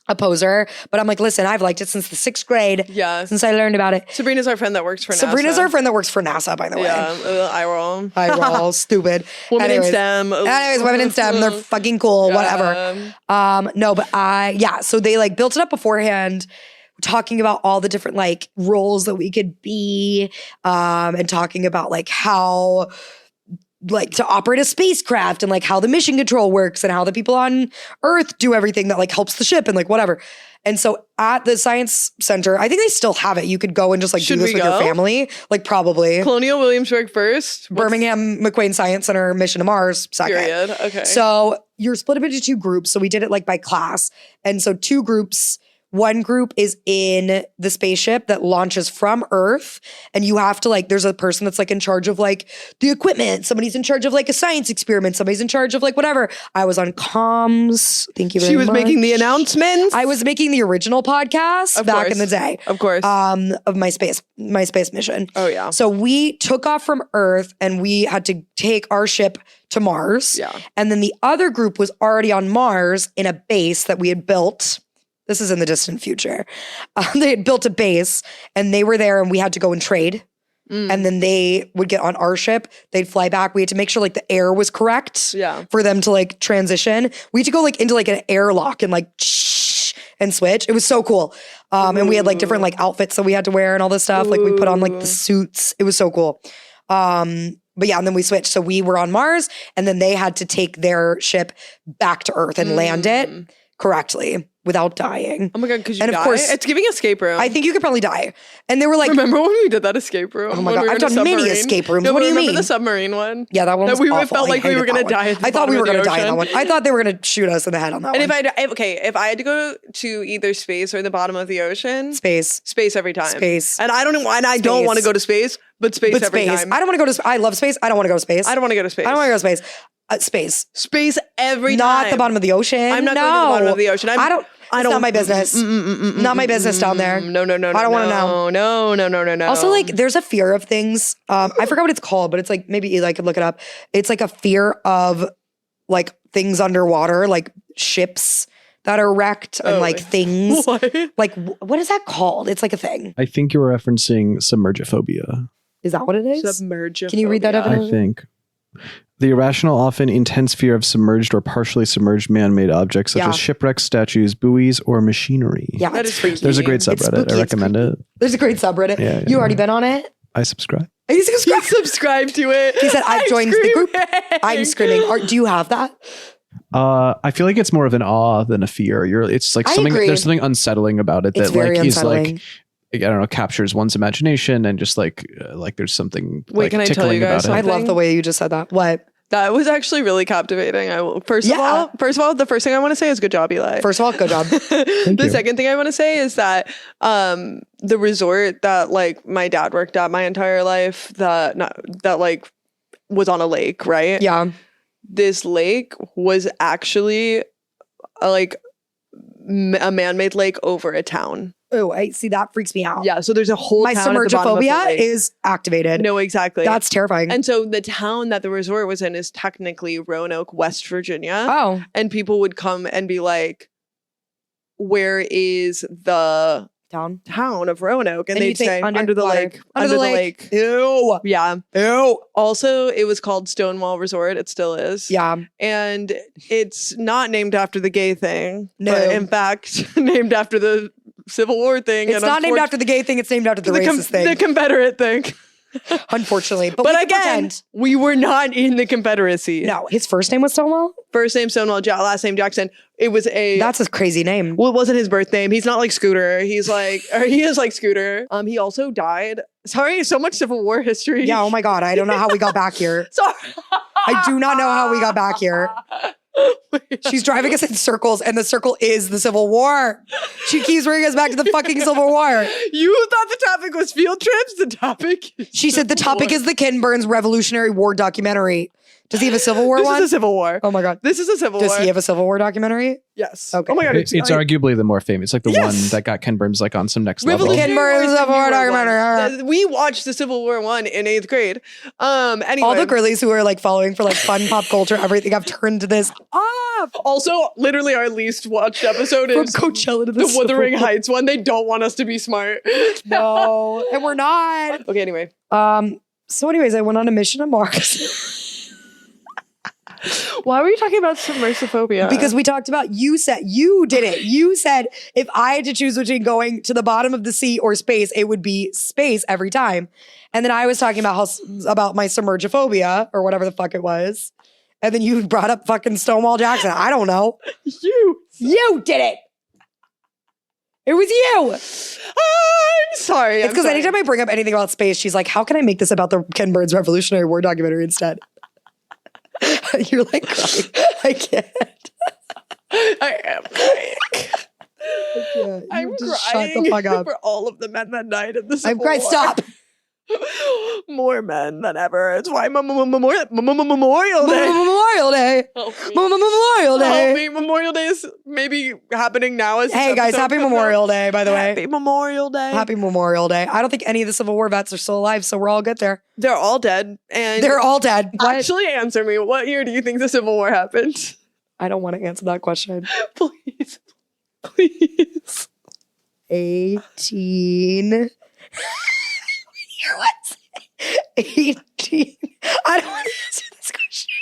S1: a poser, but I'm like, listen, I've liked it since the 6th grade.
S2: Yeah.
S1: Since I learned about it.
S2: Sabrina's our friend that works for NASA.
S1: Sabrina's our friend that works for NASA, by the way.
S2: Yeah. I roll.
S1: Stupid.
S2: Women in STEM.
S1: Anyways, women in STEM, they're fucking cool, whatever. No, but so they like built it up beforehand, talking about all the different like roles that we could be, and talking about like how like to operate a spacecraft and like how the mission control works and how the people on Earth do everything that like helps the ship and like whatever. And so at the science center, I think they still have it. You could go and just like do this with your family. Like probably.
S2: Colonial Williamsburg first.
S1: Birmingham McQueen Science Center, Mission to Mars, second.
S2: Period. Okay.
S1: So you're split up into 2 groups. So we did it like by class. And so 2 groups. One group is in the spaceship that launches from Earth. And you have to like, there's a person that's like in charge of like the equipment. Somebody's in charge of like a science experiment. Somebody's in charge of like whatever. I was on comms. Thank you very much.
S2: She was making the announcements.
S1: I was making the original podcast back in the day.
S2: Of course.
S1: Of my space mission.
S2: Oh yeah.
S1: So we took off from Earth and we had to take our ship to Mars.
S2: Yeah.
S1: And then the other group was already on Mars in a base that we had built. This is in the distant future. They had built a base and they were there and we had to go and trade. And then they would get on our ship. They'd fly back. We had to make sure like the air was correct for them to like transition. We had to go like into like an airlock and like and switch. It was so cool. And we had like different like outfits that we had to wear and all this stuff. Like we put on like the suits. It was so cool. But yeah, and then we switched. So we were on Mars and then they had to take their ship back to Earth and land it correctly without dying.
S2: Oh my God, could you
S1: and
S2: die?
S1: Of course,
S2: it's giving escape room.
S1: I think you could probably die. And they were like...
S2: Remember when we did that escape room?
S1: Oh my God, I've done many escape rooms.
S2: No,
S1: what do you mean?
S2: Remember the submarine one?
S1: Yeah, that one was awful.
S2: It felt like we were going to die at the
S1: I thought we were
S2: going to
S1: die in that one. I thought they were going to shoot us in the head on that one.
S2: And if I had to go to either space or the bottom of the ocean... Space every time. Space. And I don't know why I don't want to go to space, but space every time.
S1: I don't want to go to... I love space. I don't want to go to space.
S2: I don't want to go to space.
S1: I don't want to go to space. Space
S2: every time.
S1: Not the bottom of the ocean. I'm
S2: not going to the bottom of the ocean.
S1: It's not my business. Not my business down there.
S2: No. I
S1: don't want to know.
S2: No.
S1: Also, like, there's a fear of things. I forgot what it's called, but it's like, maybe Eli could look it up. It's like a fear of like things underwater, like ships that are wrecked and like things.
S2: What?
S1: Like, what is that called? It's like a thing.
S3: I think you're referencing submergiphobia.
S1: Is that what it is?
S2: Submergiphobia.
S1: Can you read that up?
S3: I think. The irrational, often intense fear of submerged or partially submerged man-made objects such as shipwrecks, statues, buoys, or machinery.
S1: Yeah, that is freaky.
S3: There's a great subreddit. I recommend it.
S1: There's a great subreddit.
S3: Yeah,
S1: you already been on it?
S3: I subscribe.
S1: He
S2: subscribed to it.
S1: He said, I've joined the group. I'm screaming. Do you have that?
S3: I feel like it's more of an awe than a fear. It's like something. There's something unsettling about it that like is like, I don't know, captures one's imagination and just like there's something like
S2: can I tell you guys
S1: I love the way you just said that. What?
S2: That was actually really captivating. First of all, the first thing I want to say is good job, Eli.
S1: First of all, good job.
S2: The second thing I want to say is that the resort that like my dad worked at my entire life that like was on a lake, right?
S1: Yeah.
S2: This lake was actually a man-made lake over a town.
S1: Oh, I see. That freaks me out.
S2: Yeah, so there's a whole
S1: my
S2: town at the bottom of the lake.
S1: is activated.
S2: No, exactly.
S1: That's terrifying.
S2: And so the town that the resort was in is technically Roanoke, West Virginia.
S1: Oh.
S2: And people would come and be like, where is the town of Roanoke? And they'd say, under the lake. Under the lake.
S1: Ew.
S2: Yeah.
S1: Ew.
S2: Also, it was called Stonewall Resort. It still is.
S1: Yeah.
S2: And it's not named after the gay thing.
S1: No.
S2: But in fact, named after the Civil War thing.
S1: It's not named after the gay thing. It's named after the racist thing.
S2: The Confederate thing.
S1: Unfortunately. But
S2: again, we were not in the Confederacy.
S1: No. His first name was Stonewall?
S2: First name Stonewall, last name Jackson. It was
S1: That's a crazy name.
S2: Well, it wasn't his birth name. He's not like Scooter. He is like Scooter. He also died. Sorry, so much Civil War history.
S1: Yeah, oh my God. I don't know how we got back here.
S2: Sorry.
S1: I do not know how we got back here. She's driving us in circles and the circle is the Civil War. She keeps bringing us back to the fucking Civil War.
S2: You thought the topic was field trips? The topic
S1: She said the topic is the Ken Burns Revolutionary War documentary. Does he have a Civil War one?
S2: This is a Civil War.
S1: Oh my God.
S2: This is a Civil War.
S1: Does he have a Civil War documentary?
S2: Yes.
S1: Okay.
S2: Oh my God.
S3: It's arguably the more famous. It's like the one that got Ken Burns like on some next level.
S1: Ken Burns Civil War documentary.
S2: We watched the Civil War one in 8th grade. Anyway.
S1: All the girlies who are like following for like fun pop culture, everything, I've turned this off.
S2: Also, literally our least watched episode
S1: From
S2: is
S1: Coachella to
S2: the Wuthering Heights one. They don't want us to be smart.
S1: No, and we're not.
S2: Okay, anyway.
S1: So anyways, I went on a mission to Mars.
S2: Why were you talking about submersiphobia?
S1: Because we talked about, you said if I had to choose between going to the bottom of the sea or space, it would be space every time. And then I was talking about my submergiphobia or whatever the fuck it was. And then you brought up fucking Stonewall Jackson. I don't know. You did it. It was you.
S2: I'm sorry.
S1: It's because anytime I bring up anything about space, she's like, how can I make this about the Ken Burns Revolutionary War documentary instead? You're like crying. I can't.
S2: I am crying. I'm crying
S1: shut the fuck up.
S2: for all of the men that died in this.
S1: I'm crying. Stop.
S2: More men than ever. It's why Memorial Day.
S1: Memorial Day. Memorial Day.
S2: Memorial Day is maybe happening now.
S1: Hey guys, happy Memorial Day, by the way.
S2: Happy Memorial Day.
S1: Happy Memorial Day. I don't think any of the Civil War vets are still alive, so we're all good there.
S2: They're all dead. And
S1: they're all dead.
S2: Actually, answer me. What year do you think the Civil War happened?
S1: I don't want to answer that question.
S2: Please. Please.
S1: 18. What's 18? I don't want to answer this question.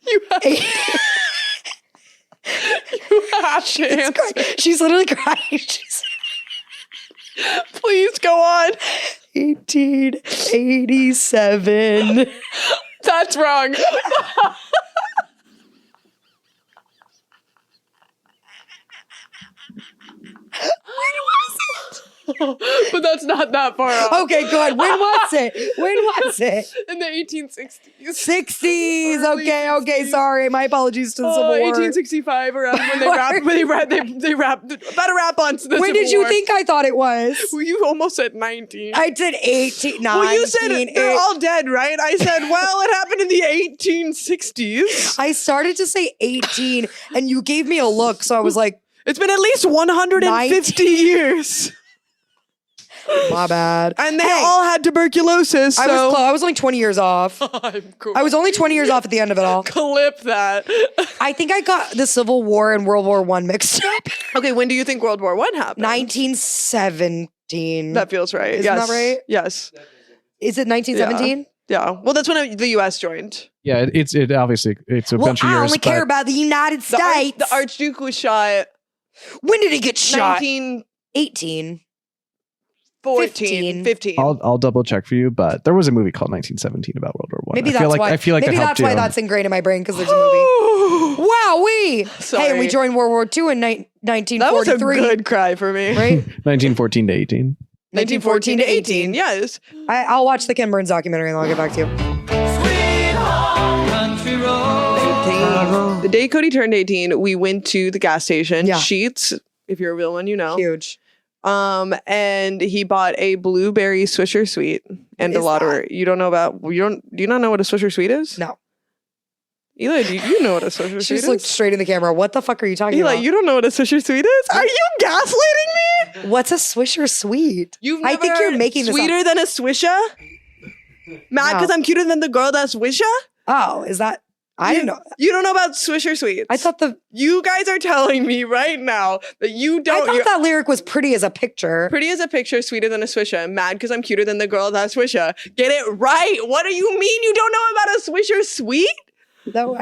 S2: You have to answer.
S1: She's literally crying.
S2: Please go on.
S1: 1887.
S2: That's wrong. But that's not that far off.
S1: Okay, good. When was it?
S2: In the 1860s.
S1: 60s. Okay. Sorry. My apologies to the Civil War.
S2: 1865, around when they rapped about to rap on the Civil War.
S1: When did you think I thought it was?
S2: Well, you almost said 19.
S1: I said 18. 19,
S2: well, you said they're all dead, right? I said, well, it happened in the 1860s.
S1: I started to say 18, and you gave me a look, so I was like,
S2: it's been at least 150 years.
S1: My bad.
S2: And they all had tuberculosis. So.
S1: I was only 20 years off.
S2: I'm cool.
S1: I was only 20 years off at the end of it all.
S2: Clip that.
S1: I think I got the Civil War and World War I mixed up.
S2: Okay, when do you think World War I happened?
S1: 1917.
S2: That feels right.
S1: Isn't that right?
S2: Yes.
S1: Is it 1917?
S2: Yeah. Well, that's when the U.S. joined.
S3: Yeah, it's obviously it's a bunch of years.
S1: I only care about the United States.
S2: The Archduke was shot.
S1: When did he get shot?
S2: 1918.
S1: 15.
S3: I'll double check for you, but there was a movie called 1917 about World War I.
S1: Maybe that's why. Maybe that's why that's ingrained in my brain because there's a movie. Wowee!
S2: Sorry.
S1: Hey, and we joined World War II in 1943.
S2: That was a good cry for me.
S1: Right?
S3: 1914 to 18.
S1: 1914 to 18.
S2: Yes.
S1: I'll watch the Ken Burns documentary and then I'll get back to you.
S4: Sweet home country road.
S2: The day Cody turned 18, we went to the gas station.
S1: Yeah.
S2: Sheets, if you're a real one, you know.
S1: Huge.
S2: And he bought a blueberry Swisher Sweet and a lottery. Do you not know what a Swisher Sweet is?
S1: No.
S2: Eli, do you know what a Swisher Sweet is?
S1: She just looked straight in the camera. What the fuck are you talking about?
S2: Eli, you don't know what a Swisher Sweet is? Are you gaslighting me?
S1: What's a Swisher Sweet? I think you're making this
S2: sweeter
S1: up.
S2: than a Swisher? Mad because I'm cuter than the girl that's Swisher?
S1: Oh, is that? I didn't know.
S2: You don't know about Swisher Sweets.
S1: I thought
S2: you guys are telling me right now that you don't.
S1: I thought that lyric was pretty as a picture.
S2: Pretty as a picture, sweeter than a Swisher. Mad because I'm cuter than the girl that's Swisher. Get it right. What do you mean you don't know about a Swisher Sweet?
S1: No,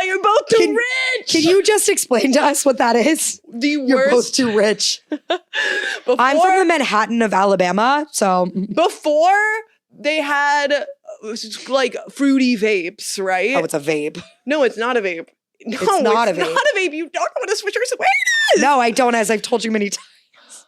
S2: you're both too rich.
S1: Can you just explain to us what that is?
S2: You're
S1: both too rich. I'm from the Manhattan of Alabama, so
S2: before they had like fruity vapes, right?
S1: Oh, it's a vape.
S2: No, it's not a vape. No, it's not a vape. You don't know what a Swisher Sweet is.
S1: No, I don't, as I've told you many times.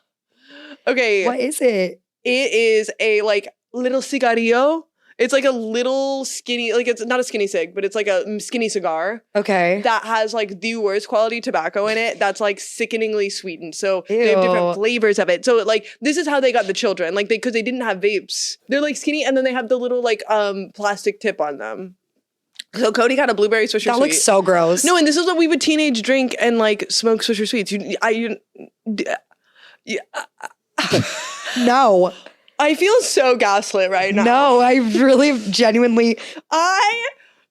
S2: Okay.
S1: What is it?
S2: It is a like little cigarillo. It's like a little skinny, like it's not a skinny cig, but it's like a skinny cigar.
S1: Okay.
S2: That has like the worst quality tobacco in it. That's like sickeningly sweetened. So they have different flavors of it. So like this is how they got the children, like because they didn't have vapes. They're like skinny, and then they have the little like plastic tip on them. So Cody got a blueberry Swisher Sweet.
S1: That looks so gross.
S2: No, and this is what we would teenage drink and like smoke Swisher Sweets.
S1: No.
S2: I feel so gaslit right now.
S1: No, I really genuinely.
S2: I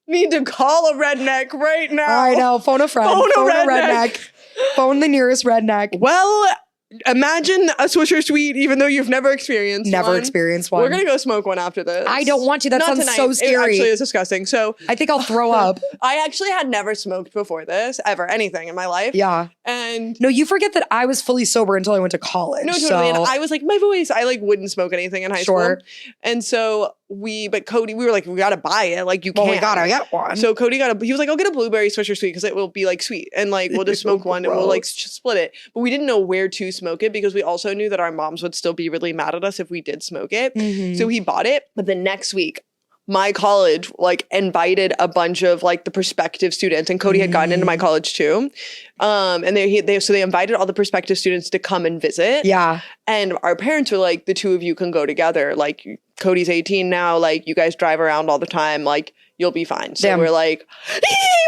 S2: need to call a redneck right now.
S1: I know. Phone a friend. Phone a redneck. Phone the nearest redneck.
S2: Well, imagine a Swisher Sweet, even though you've never experienced one. We're gonna go smoke one after this.
S1: I don't want to. That sounds so scary.
S2: It actually is disgusting. So
S1: I think I'll throw up.
S2: I actually had never smoked before this, ever, anything in my life.
S1: Yeah.
S2: And
S1: no, you forget that I was fully sober until I went to college.
S2: No, totally. So. And I was like, my voice, I like wouldn't smoke anything in high school. And so but Cody, we were like, we gotta buy it. Like, you can't.
S1: Well, we gotta get one.
S2: So Cody he was like, I'll get a blueberry Swisher Sweet because it will be like sweet. And like, we'll just smoke one and we'll like split it. But we didn't know where to smoke it because we also knew that our moms would still be really mad at us if we did smoke it. Mm-hmm. So he bought it. But the next week, my college like invited a bunch of like the prospective students, and Cody had gotten into my college too. And they invited all the prospective students to come and visit.
S1: Yeah.
S2: And our parents were like, the two of you can go together. Like, Cody's 18 now. Like, you guys drive around all the time. Like, you'll be fine. So we're like,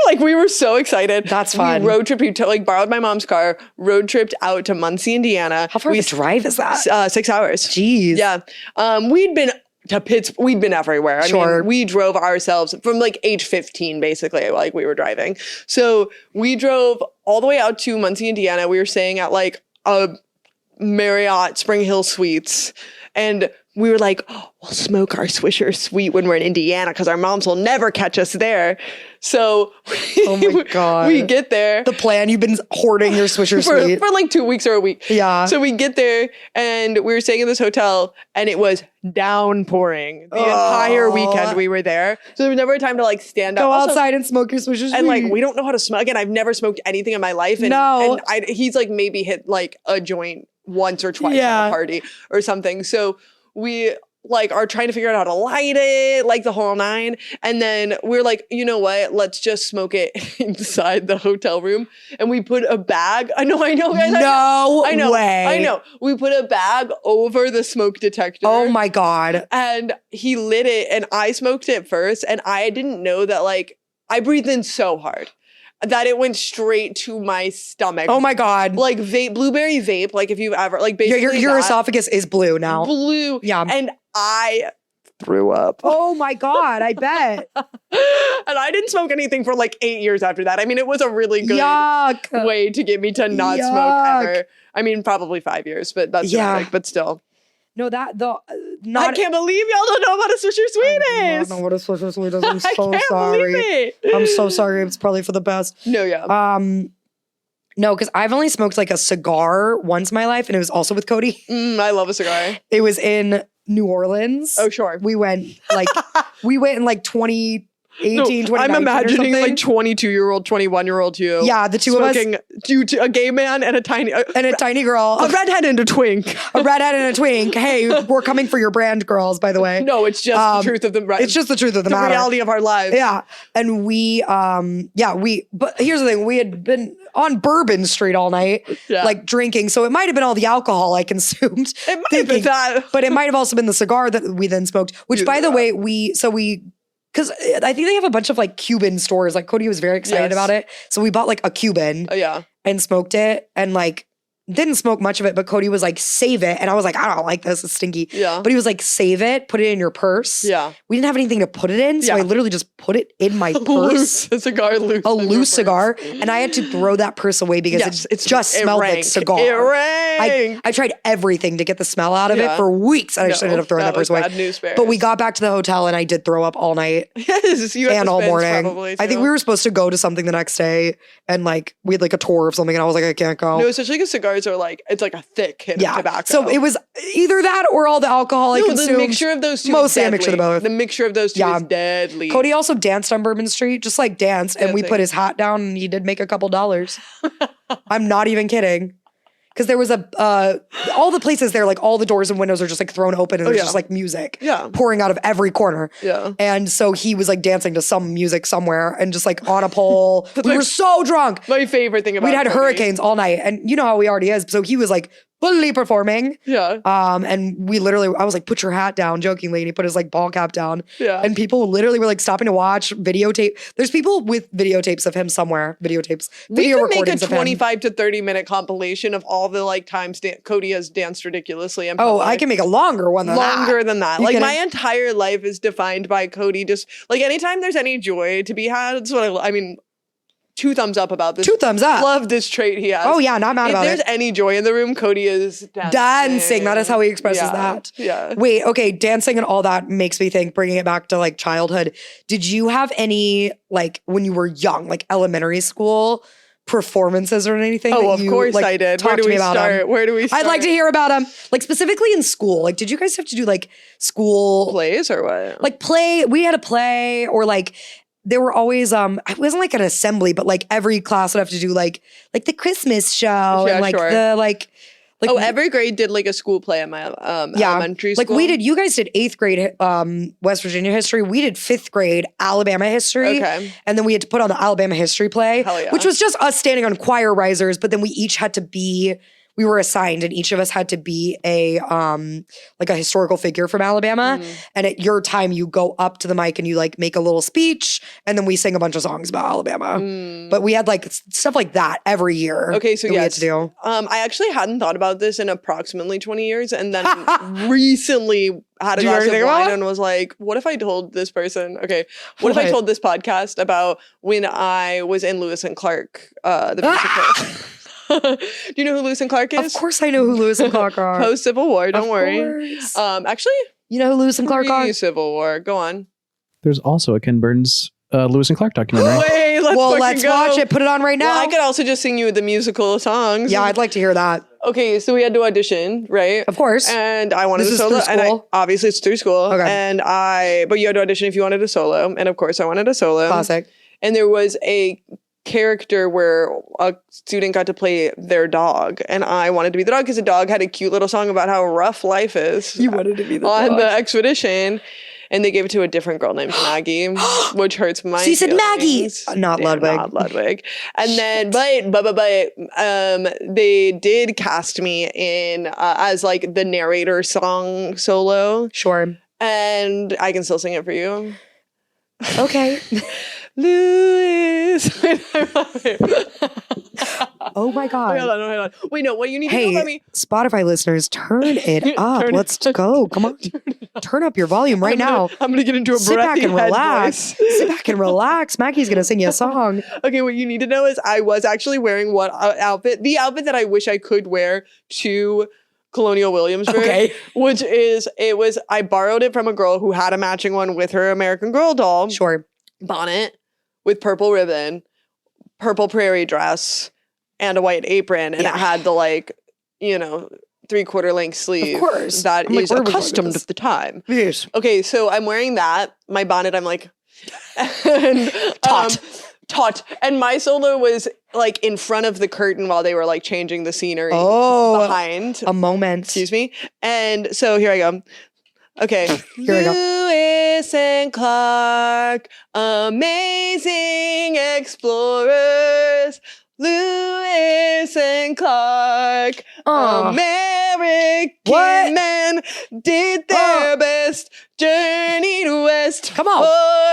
S2: like, we were so excited.
S1: That's fun.
S2: We road tripped, like, borrowed my mom's car, road tripped out to Muncie, Indiana.
S1: How far of a drive is that?
S2: 6 hours.
S1: Jeez.
S2: Yeah. We'd been to Pittsburgh. We'd been everywhere. I mean, we drove ourselves from like age 15, basically, like we were driving. So we drove all the way out to Muncie, Indiana. We were staying at like a Marriott Spring Hill Suites. And we were like, we'll smoke our Swisher Sweet when we're in Indiana because our moms will never catch us there. So
S1: oh my God.
S2: We get there.
S1: The plan, you've been hoarding your Swisher Sweet.
S2: For like 2 weeks or a week.
S1: Yeah.
S2: So we get there and we were staying in this hotel and it was downpouring the entire weekend we were there. So there was never a time to like stand up.
S1: Go outside and smoke your Swisher Sweet.
S2: And like, we don't know how to smoke. Again, I've never smoked anything in my life. And, he's like maybe hit like a joint once or twice at a party or something. So we like are trying to figure out how to light it, like the whole nine. And then we're like, you know what? Let's just smoke it inside the hotel room. And we put a bag. I know. Guys,
S1: no way.
S2: I know. We put a bag over the smoke detector.
S1: Oh my God.
S2: And he lit it and I smoked it first. And I didn't know that like I breathed in so hard that it went straight to my stomach.
S1: Oh my God.
S2: Like blueberry vape, like if you've ever, like basically
S1: your esophagus is blue now.
S2: Blue.
S1: Yeah.
S2: And I threw up.
S1: Oh my God, I bet.
S2: And I didn't smoke anything for like 8 years after that. I mean, it was a really good way to get me to not smoke ever. I mean, probably 5 years, but that's dramatic, but still.
S1: No,
S2: I can't believe y'all don't know what a Swisher Sweet is.
S1: I don't know what a Swisher Sweet is. I'm so sorry. I'm so sorry. It's probably for the best.
S2: No, yeah.
S1: No, because I've only smoked like a cigar once in my life, and it was also with Cody.
S2: I love a cigar.
S1: It was in New Orleans.
S2: Oh, sure.
S1: We went in like 2018, 2019
S2: I'm imagining like 22-year-old, 21-year-old you.
S1: Yeah, the two of us.
S2: Smoking a gay man and a tiny
S1: girl.
S2: A redhead and a twink.
S1: A redhead and a twink. Hey, we're coming for your brand, girls, by the way.
S2: No, it's just the truth of the
S1: It's just the truth of the matter.
S2: The reality of our lives.
S1: Yeah. And but here's the thing, we had been on Bourbon Street all night, like drinking. So it might have been all the alcohol I consumed.
S2: It might have been that.
S1: But it might have also been the cigar that we then smoked, which by the way, because I think they have a bunch of like Cuban stores. Like Cody was very excited about it. So we bought like a Cuban and smoked it and like didn't smoke much of it, but Cody was like, save it. And I was like, I don't like this. It's stinky.
S2: Yeah.
S1: But he was like, save it. Put it in your purse.
S2: Yeah.
S1: We didn't have anything to put it in. So I literally just put it in my purse.
S2: A cigar loose.
S1: A loose cigar. And I had to throw that purse away because it just smelled like cigar.
S2: It rang.
S1: I tried everything to get the smell out of it for weeks. And I just ended up throwing that purse away.
S2: Bad news bears.
S1: But we got back to the hotel and I did throw up all night.
S2: Yes, you had
S1: and all morning.
S2: Probably,
S1: I think we were supposed to go to something the next day and like we had like a tour of something and I was like, I can't go.
S2: No, especially because cigars are like, it's like a thick hit of tobacco.
S1: So it was either that or all the alcohol I consumed.
S2: The mixture of those two
S1: Mostly
S2: is
S1: a mixture of both.
S2: The mixture of those two is deadly.
S1: Cody also danced on Bourbon Street, just like danced, and we put his hat down and he did make a couple dollars. I'm not even kidding. Because there was all the places there, like all the doors and windows are just like thrown open and there's just like music pouring out of every corner.
S2: Yeah.
S1: And so he was like dancing to some music somewhere and just like on a pole. We were so drunk.
S2: My favorite thing about
S1: We'd had hurricanes all night and you know how he already is. So he was like fully performing.
S2: Yeah.
S1: And I was like, put your hat down jokingly. And he put his like ball cap down.
S2: Yeah.
S1: And people literally were like stopping to watch videotape. There's people with videotapes of him somewhere. Video recordings of him.
S2: We could make a 25 to 30 minute compilation of all the like times Cody has danced ridiculously.
S1: I can make a longer one than that.
S2: Longer than that. Like my entire life is defined by Cody. Just like anytime there's any joy to be had, that's what I mean. 2 thumbs up about this.
S1: 2 thumbs up.
S2: Love this trait he has.
S1: Oh yeah, not mad about it.
S2: If there's any joy in the room, Cody is dancing.
S1: That is how he expresses that.
S2: Yeah.
S1: Wait, okay, dancing and all that makes me think, bringing it back to like childhood. Did you have any, like when you were young, like elementary school performances or anything?
S2: Oh, of course like, I did. Where do we start? Where do we start?
S1: I'd like to hear about them. Like specifically in school. Like did you guys have to do like school
S2: plays or what?
S1: Like play, we had a play or like there were always it wasn't like an assembly, but like every class would have to do like the Christmas show and like the like
S2: every grade did like a school play at my elementary school.
S1: Like we did, you guys did 8th grade West Virginia history. We did 5th grade Alabama history. Okay. And then we had to put on the Alabama history play, which was just us standing on choir risers, but then we each had to be, we were assigned and each of us had to be a like a historical figure from Alabama. And at your time you go up to the mic and you like make a little speech and then we sing a bunch of songs about Alabama. But we had like stuff like that every year.
S2: Okay, so
S1: we had to do.
S2: I actually hadn't thought about this in approximately 20 years and then recently had a glass of wine and was like, what if I told this person, what if I told this podcast about when I was in Lewis and Clark, the musical? Do you know who Lewis and Clark is?
S1: Of course I know who Lewis and Clark are.
S2: Post-Civil War, don't worry. Actually,
S1: you know who Lewis and Clark are?
S2: Civil War, go on.
S3: There's also a Ken Burns Lewis and Clark documentary.
S2: Wait, let's
S1: watch it. Put it on right now.
S2: Well, I could also just sing you the musical songs.
S1: Yeah, I'd like to hear that.
S2: Okay, so we had to audition, right?
S1: Of course.
S2: And I wanted
S1: to
S2: solo.
S1: And
S2: obviously, it's through school.
S1: Okay.
S2: But you had to audition if you wanted a solo. And of course, I wanted a solo.
S1: Classic.
S2: And there was a character where a student got to play their dog, and I wanted to be the dog because the dog had a cute little song about how rough life is.
S1: You wanted to be the
S2: on
S1: dog.
S2: The expedition, and they gave it to a different girl named Maggie, which hurts my.
S1: She said Maggie, not Ludwig.
S2: Not Ludwig. And then, but they did cast me in as like the narrator song solo.
S1: Sure.
S2: And I can still sing it for you.
S1: Okay.
S2: Lewis.
S1: Oh my God.
S2: Hold on. Wait, no, what you need to know about me.
S1: Spotify listeners, turn it up. Let's go. Come on. Turn up your volume right now.
S2: I'm going to get into a
S1: Sit back and relax. Sit back and relax. Maggie's going to sing you a song.
S2: Okay, what you need to know is I was actually wearing the outfit that I wish I could wear to Colonial Williamsburg, which is, I borrowed it from a girl who had a matching one with her American Girl doll.
S1: Sure.
S2: Bonnet with purple ribbon, purple prairie dress, and a white apron. And it had the 3/4 length sleeve.
S1: Of course.
S2: That is accustomed at the time.
S1: Yes.
S2: Okay, so I'm wearing that. My bonnet, I'm like, and, taut. And my solo was like in front of the curtain while they were like changing the scenery behind.
S1: A moment.
S2: Excuse me. And so here I go. Okay.
S1: Here we go.
S2: Lewis and Clark, amazing explorers. Lewis and Clark, American men, did their best, journeyed west for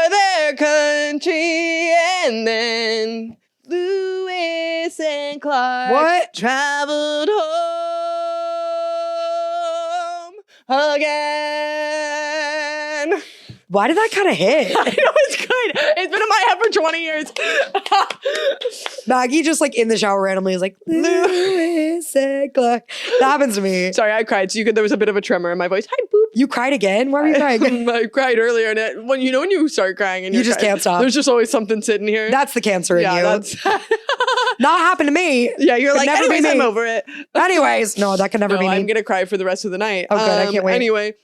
S2: their country, and then Lewis and Clark traveled home again.
S1: Why did that kind of hit?
S2: I know, it's good. It's been in my head for 20 years.
S1: Maggie just like in the shower randomly is like, Lewis and Clark. That happens to me.
S2: Sorry, I cried. So there was a bit of a tremor in my voice. Hi, boop.
S1: You cried again? Why were you crying?
S2: I cried earlier. And when you start crying and
S1: you just can't stop.
S2: There's just always something sitting here.
S1: That's the cancer in you.
S2: That's
S1: not happened to me.
S2: Yeah, you're like, anyways, I'm over it.
S1: Anyways, no, that can never be me.
S2: I'm going to cry for the rest of the night.
S1: Oh, good. I can't wait.
S2: Anyway.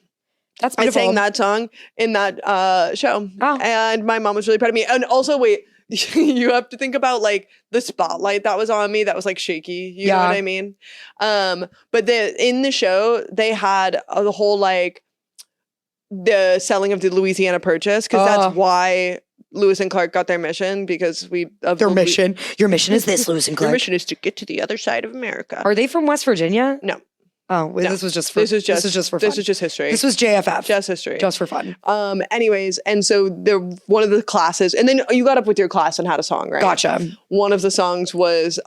S1: That's beautiful.
S2: I sang that song in that show. Oh. And my mom was really proud of me. And also, wait, you have to think about like the spotlight that was on me that was like shaky. You know what I mean? But in the show, they had the whole like the selling of the Louisiana Purchase because that's why Lewis and Clark got their mission because
S1: their mission. Your mission is this, Lewis and Clark.
S2: Your mission is to get to the other side of America.
S1: Are they from West Virginia?
S2: No.
S1: Oh, well,
S2: no.
S1: This is just for fun.
S2: This is just history.
S1: This was JFF.
S2: Just history.
S1: Just for fun.
S2: Anyways, and so one of the classes, and then you got up with your class and had a song, right?
S1: Gotcha.
S2: One of the songs was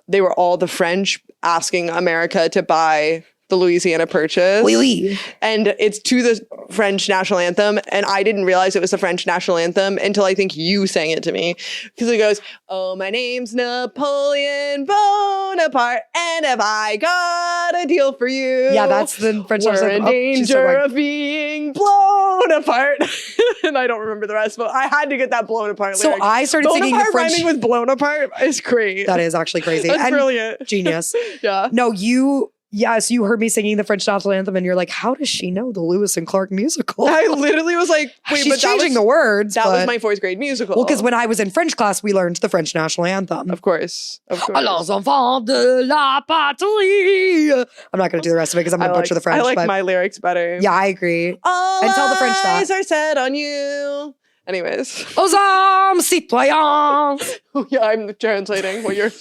S2: they were all the French asking America to buy the Louisiana Purchase.
S1: Oui, oui.
S2: And it's to the French national anthem. And I didn't realize it was the French national anthem until I think you sang it to me. Because it goes, oh, my name's Napoleon Bonaparte. And have I got a deal for you?
S1: Yeah, that's the French national anthem.
S2: We're in danger of being blown apart. And I don't remember the rest, but I had to get that blown apart
S1: lyric. So I started singing the French.
S2: Rhyming with blown apart is great.
S1: That is actually crazy.
S2: That's brilliant.
S1: Genius.
S2: Yeah.
S1: No, Yes, you heard me singing the French national anthem and you're like, how does she know the Lewis and Clark musical?
S2: I literally was like, wait,
S1: she's changing the words.
S2: That was my 4th grade musical.
S1: Well, because when I was in French class, we learned the French national anthem.
S2: Of course.
S1: Alors, enfants de la patrie. I'm not going to do the rest of it because I'm going to butcher the French.
S2: I like my lyrics better.
S1: Yeah, I agree.
S2: All
S1: and tell the French that.
S2: Eyes are set on you. Anyways.
S1: Aux hommes citoyens.
S2: Yeah, I'm translating what you're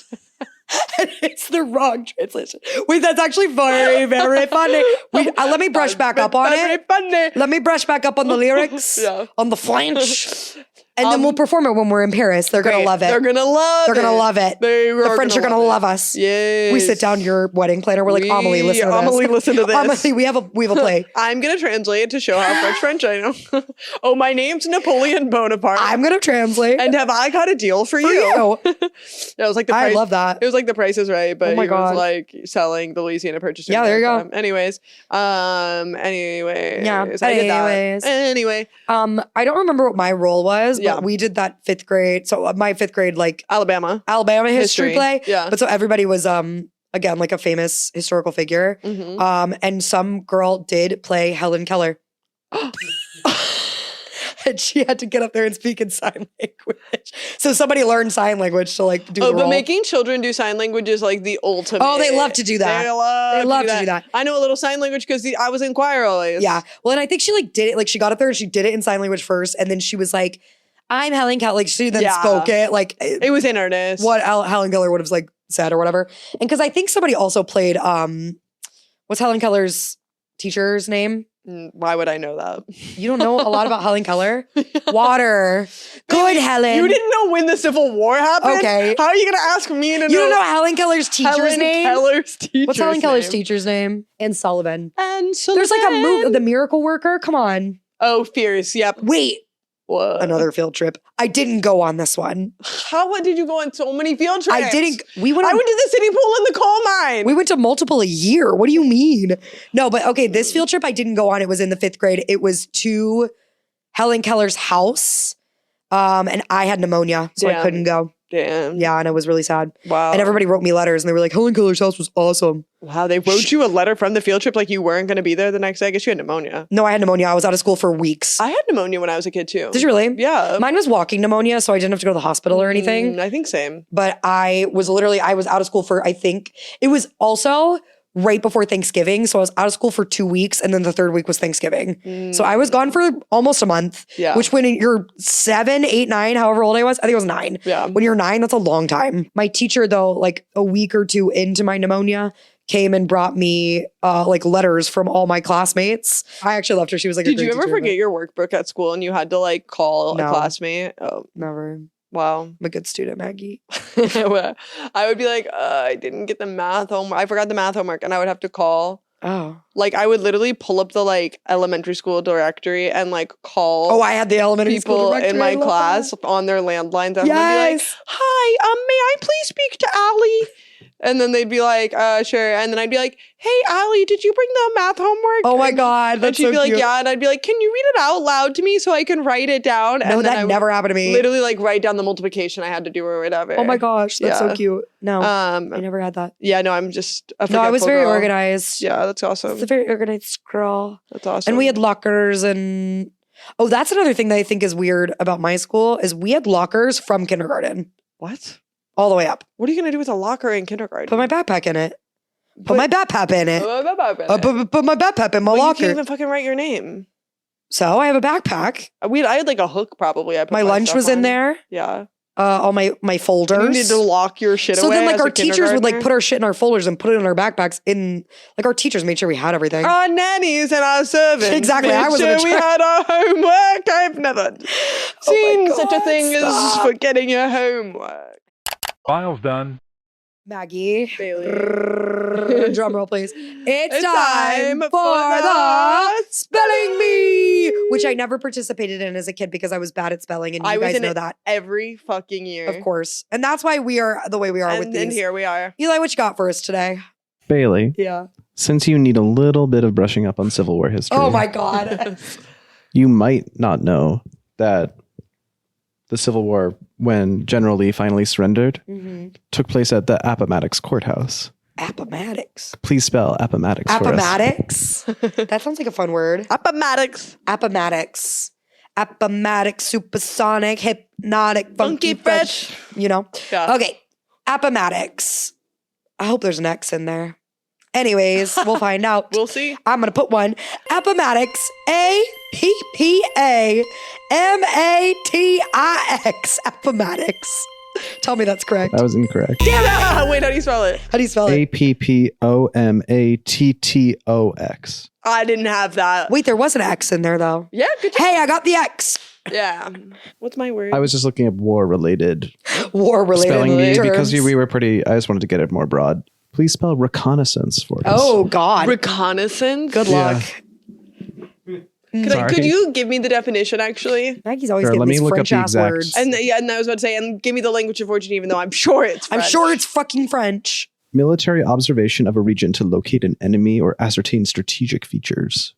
S1: It's the wrong translation. Wait, that's actually very, very funny. Let me brush back up on it.
S2: Funny.
S1: Let me brush back up on the lyrics, on the French. And then we'll perform it when we're in Paris. They're going to love it.
S2: They're going to love
S1: it. They're going to love it. The French are going to love us.
S2: Yes.
S1: We sit down your wedding planner. We're like, Amelie, listen to this.
S2: Amelie, listen to this.
S1: Amelie, we have a play.
S2: I'm going to translate to show how French I know. Oh, my name's Napoleon Bonaparte.
S1: I'm going to translate.
S2: And have I got a deal for you?
S1: Yeah,
S2: it was like the price.
S1: I love that.
S2: It was like The Price is Right, but
S1: he was
S2: like selling the Louisiana Purchase.
S1: Yeah, there you go.
S2: Anyways.
S1: Yeah.
S2: Anyway.
S1: I don't remember what my role was, but we did that 5th grade. So my 5th grade, like
S2: Alabama
S1: history play.
S2: Yeah.
S1: But so everybody was again like a famous historical figure.
S2: Mm-hmm.
S1: And some girl did play Helen Keller. And she had to get up there and speak in sign language. So somebody learned sign language to like do the role.
S2: But making children do sign language is like the ultimate.
S1: Oh, they love to do that. They love to do that.
S2: I know a little sign language because I was in choir always.
S1: Yeah. Well, and I think she like did it, like she got up there and she did it in sign language first. And then she was like, I'm Helen Keller. Like she then spoke it. Like
S2: it was in earnest.
S1: What Helen Keller would have like said or whatever. And because I think somebody also played, what's Helen Keller's teacher's name?
S2: Why would I know that?
S1: You don't know a lot about Helen Keller? Water. Good, Helen.
S2: You didn't know when the Civil War happened? Okay. How are you going to ask me to know?
S1: You don't know Helen Keller's teacher's name?
S2: What's
S1: Helen Keller's teacher's name? Anne Sullivan.
S2: Anne Sullivan.
S1: There's like a movie, The Miracle Worker. Come on.
S2: Oh, Fierce. Yep.
S1: Wait.
S2: What?
S1: Another field trip. I didn't go on this one.
S2: What did you go on so many field trips?
S1: I didn't. I
S2: went to the city pool and the coal mine.
S1: We went to multiple a year. What do you mean? No, but okay, this field trip I didn't go on. It was in the 5th grade. It was to Helen Keller's house. And I had pneumonia, so I couldn't go.
S2: Damn.
S1: Yeah, and it was really sad.
S2: Wow.
S1: And everybody wrote me letters and they were like, Helen Keller's house was awesome.
S2: Wow, they wrote you a letter from the field trip like you weren't going to be there the next day? I guess you had pneumonia.
S1: No, I had pneumonia. I was out of school for weeks.
S2: I had pneummonia when I was a kid too.
S1: Did you really?
S2: Yeah.
S1: Mine was walking pneumonia, so I didn't have to go to the hospital or anything.
S2: I think same.
S1: But I was out of school for, I think, it was also right before Thanksgiving. So I was out of school for 2 weeks and then the 3rd week was Thanksgiving. So I was gone for almost a month, which when you're 7, 8, 9, however old I was, I think I was 9.
S2: Yeah.
S1: When you're 9, that's a long time. My teacher though, like a week or 2 into my pneumonia, came and brought me like letters from all my classmates. I actually loved her. She was like,
S2: did you ever forget your workbook at school and you had to like call a classmate? Oh,
S1: never.
S2: Wow.
S1: I'm a good student, Maggie.
S2: I would be like, I didn't get the math homework. I forgot the math homework and I would have to call.
S1: Oh.
S2: Like I would literally pull up the like elementary school directory and like call.
S1: Oh, I had the elementary school directory
S2: in my class on their landlines. And I'd be like, hi, may I please speak to Allie? And then they'd be like, sure. And then I'd be like, hey, Allie, did you bring the math homework?
S1: Oh my God.
S2: And she'd be like, yeah. And I'd be like, can you read it out loud to me so I can write it down?
S1: No,
S2: and
S1: that never happened to me.
S2: Literally like write down the multiplication I had to do or whatever.
S1: Oh my gosh. That's so cute. No, I never had that.
S2: Yeah, no, I'm just a
S1: No, I was very
S2: girl.
S1: organized.
S2: Yeah, that's awesome.
S1: I was a very organized girl.
S2: That's awesome.
S1: And we had lockers and... Oh, that's another thing that I think is weird about my school is we had lockers from kindergarten.
S2: What?
S1: All the way up.
S2: What are you going to do with a locker in kindergarten?
S1: Put my backpack in it. Put my backpack in it. Put my backpack in my locker.
S2: You can't even fucking write your name.
S1: So I have a backpack.
S2: I had like a hook probably. I put
S1: my lunch was in there.
S2: Yeah.
S1: All my folders.
S2: You needed to lock your shit away.
S1: So then like our teachers would like put our shit in our folders and put it in our backpacks. Like our teachers made sure we had everything.
S2: Our nannies and our servants.
S1: Exactly.
S2: I was sure we had our homework. I've never seen such a thing as forgetting your homework.
S5: File's done.
S1: Maggie.
S2: Bailey.
S1: Drum roll, please. It's time for the Spelling Bee, which I never participated in as a kid because I was bad at spelling, and you guys know that.
S2: Every fucking year.
S1: Of course. And that's why we are the way we are with these.
S2: And here we are.
S1: Eli, what you got for us today?
S3: Bailey.
S2: Yeah.
S3: Since you need a little bit of brushing up on Civil War history.
S1: Oh my God.
S3: You might not know that the Civil War, when General Lee finally surrendered, took place at the Appomattox Courthouse.
S1: Appomattox.
S3: Please spell Appomattox for us.
S1: Appomattox? That sounds like a fun word.
S2: Appomattox.
S1: Appomattox. Appomattox, supersonic, hypnotic, funky, fresh. You know?
S2: Yeah.
S1: Okay. Appomattox. I hope there's an X in there. Anyways, we'll find out.
S2: We'll see.
S1: I'm going to put one. Appomattox. Appomattox. Appomattox. Tell me that's correct.
S3: That was incorrect.
S2: Damn it! Wait, how do you spell it?
S1: How do you spell it?
S3: Appomattox.
S2: I didn't have that.
S1: Wait, there was an X in there though.
S2: Yeah, good job.
S1: Hey, I got the X.
S2: Yeah. What's my word?
S3: I was just looking at war-related
S1: Spelling bee
S3: because we were pretty. I just wanted to get it more broad. Please spell reconnaissance for us.
S1: Oh God.
S2: Reconnaissance?
S1: Good luck.
S2: Could you give me the definition, actually?
S1: Maggie's always getting these French-ass words.
S2: And I was about to say, and give me the language of origin, even though I'm sure it's French.
S1: I'm sure it's fucking French.
S3: Military observation of a region to locate an enemy or ascertain strategic features.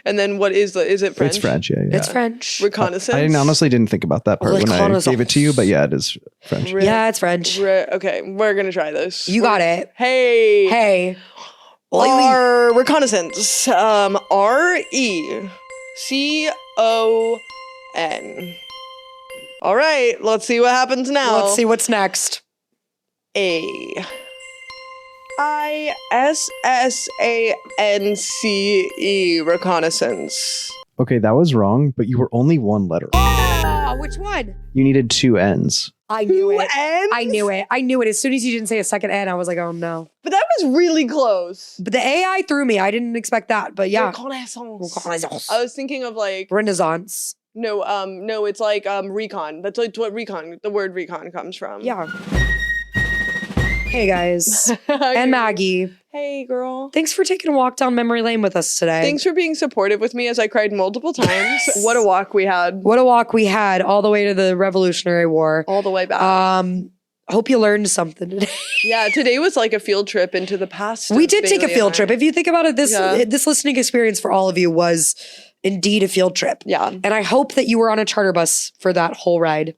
S2: And then what is it French?
S3: It's French, yeah.
S1: It's French.
S2: Reconnaissance?
S3: I honestly didn't think about that part when I gave it to you, but yeah, it is French.
S1: Yeah, it's French.
S2: Okay, we're going to try this.
S1: You got it.
S2: Hey. Reconnaissance. RECON. All right, let's see what happens now.
S1: Let's see what's next.
S2: ISSANCE. Reconnaissance.
S3: Okay, that was wrong, but you were only one letter.
S1: Oh, which one?
S3: You needed 2 N's.
S1: I knew it.
S2: N's?
S1: I knew it. I knew it. As soon as you didn't say a second N, I was like, oh no.
S2: But that was really close.
S1: But the AI threw me. I didn't expect that. But yeah.
S2: Reconnaissance. I was thinking of like
S1: Renaissance.
S2: No, it's like recon. That's like what the word recon comes from.
S1: Yeah. Hey guys. And Maggie.
S2: Hey girl.
S1: Thanks for taking a walk down memory lane with us today.
S2: Thanks for being supportive with me as I cried multiple times. What a walk we had.
S1: What a walk we had all the way to the Revolutionary War.
S2: All the way back.
S1: Hope you learned something today.
S2: Yeah, today was like a field trip into the past.
S1: We did take a field trip. If you think about it, this listening experience for all of you was indeed a field trip.
S2: Yeah.
S1: And I hope that you were on a charter bus for that whole ride.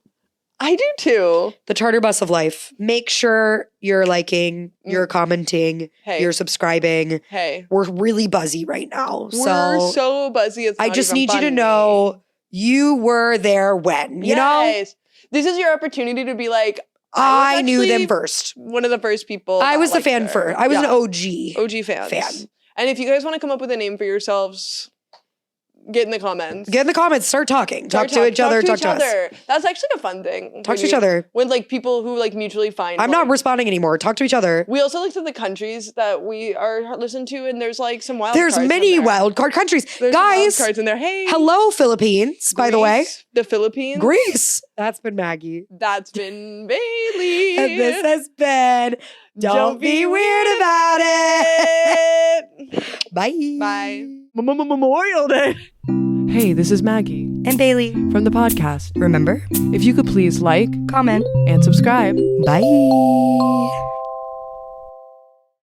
S2: I do too.
S1: The charter bus of life. Make sure you're liking, you're commenting, you're subscribing.
S2: Hey.
S1: We're really buzzy right now.
S2: We're so buzzy. It's
S1: I just need you to know you were there when, you know?
S2: This is your opportunity to be like,
S1: I knew them first.
S2: One of the first people.
S1: I was the fan first. I was an OG.
S2: OG fan. And if you guys want to come up with a name for yourselves, get in the comments.
S1: Start talking. Talk to each other. Talk to us.
S2: That's actually a fun thing.
S1: Talk to each other.
S2: When like people who like mutually find.
S1: I'm not responding anymore. Talk to each other.
S2: We also looked at the countries that we are listened to, and there's like some wild.
S1: There's many wild card countries.
S2: There's
S1: guys,
S2: wild cards in there. Hey,
S1: hello Philippines. By the way,
S2: the Philippines.
S1: Greece. That's been Maggie.
S2: That's been Bailey.
S1: And this has been. Don't be weird about it. Bye.
S2: Bye. Memorial Day. Hey, this is Maggie
S1: and Bailey
S2: from the podcast.
S1: Remember,
S2: if you could please like,
S1: comment,
S2: and subscribe.
S1: Bye.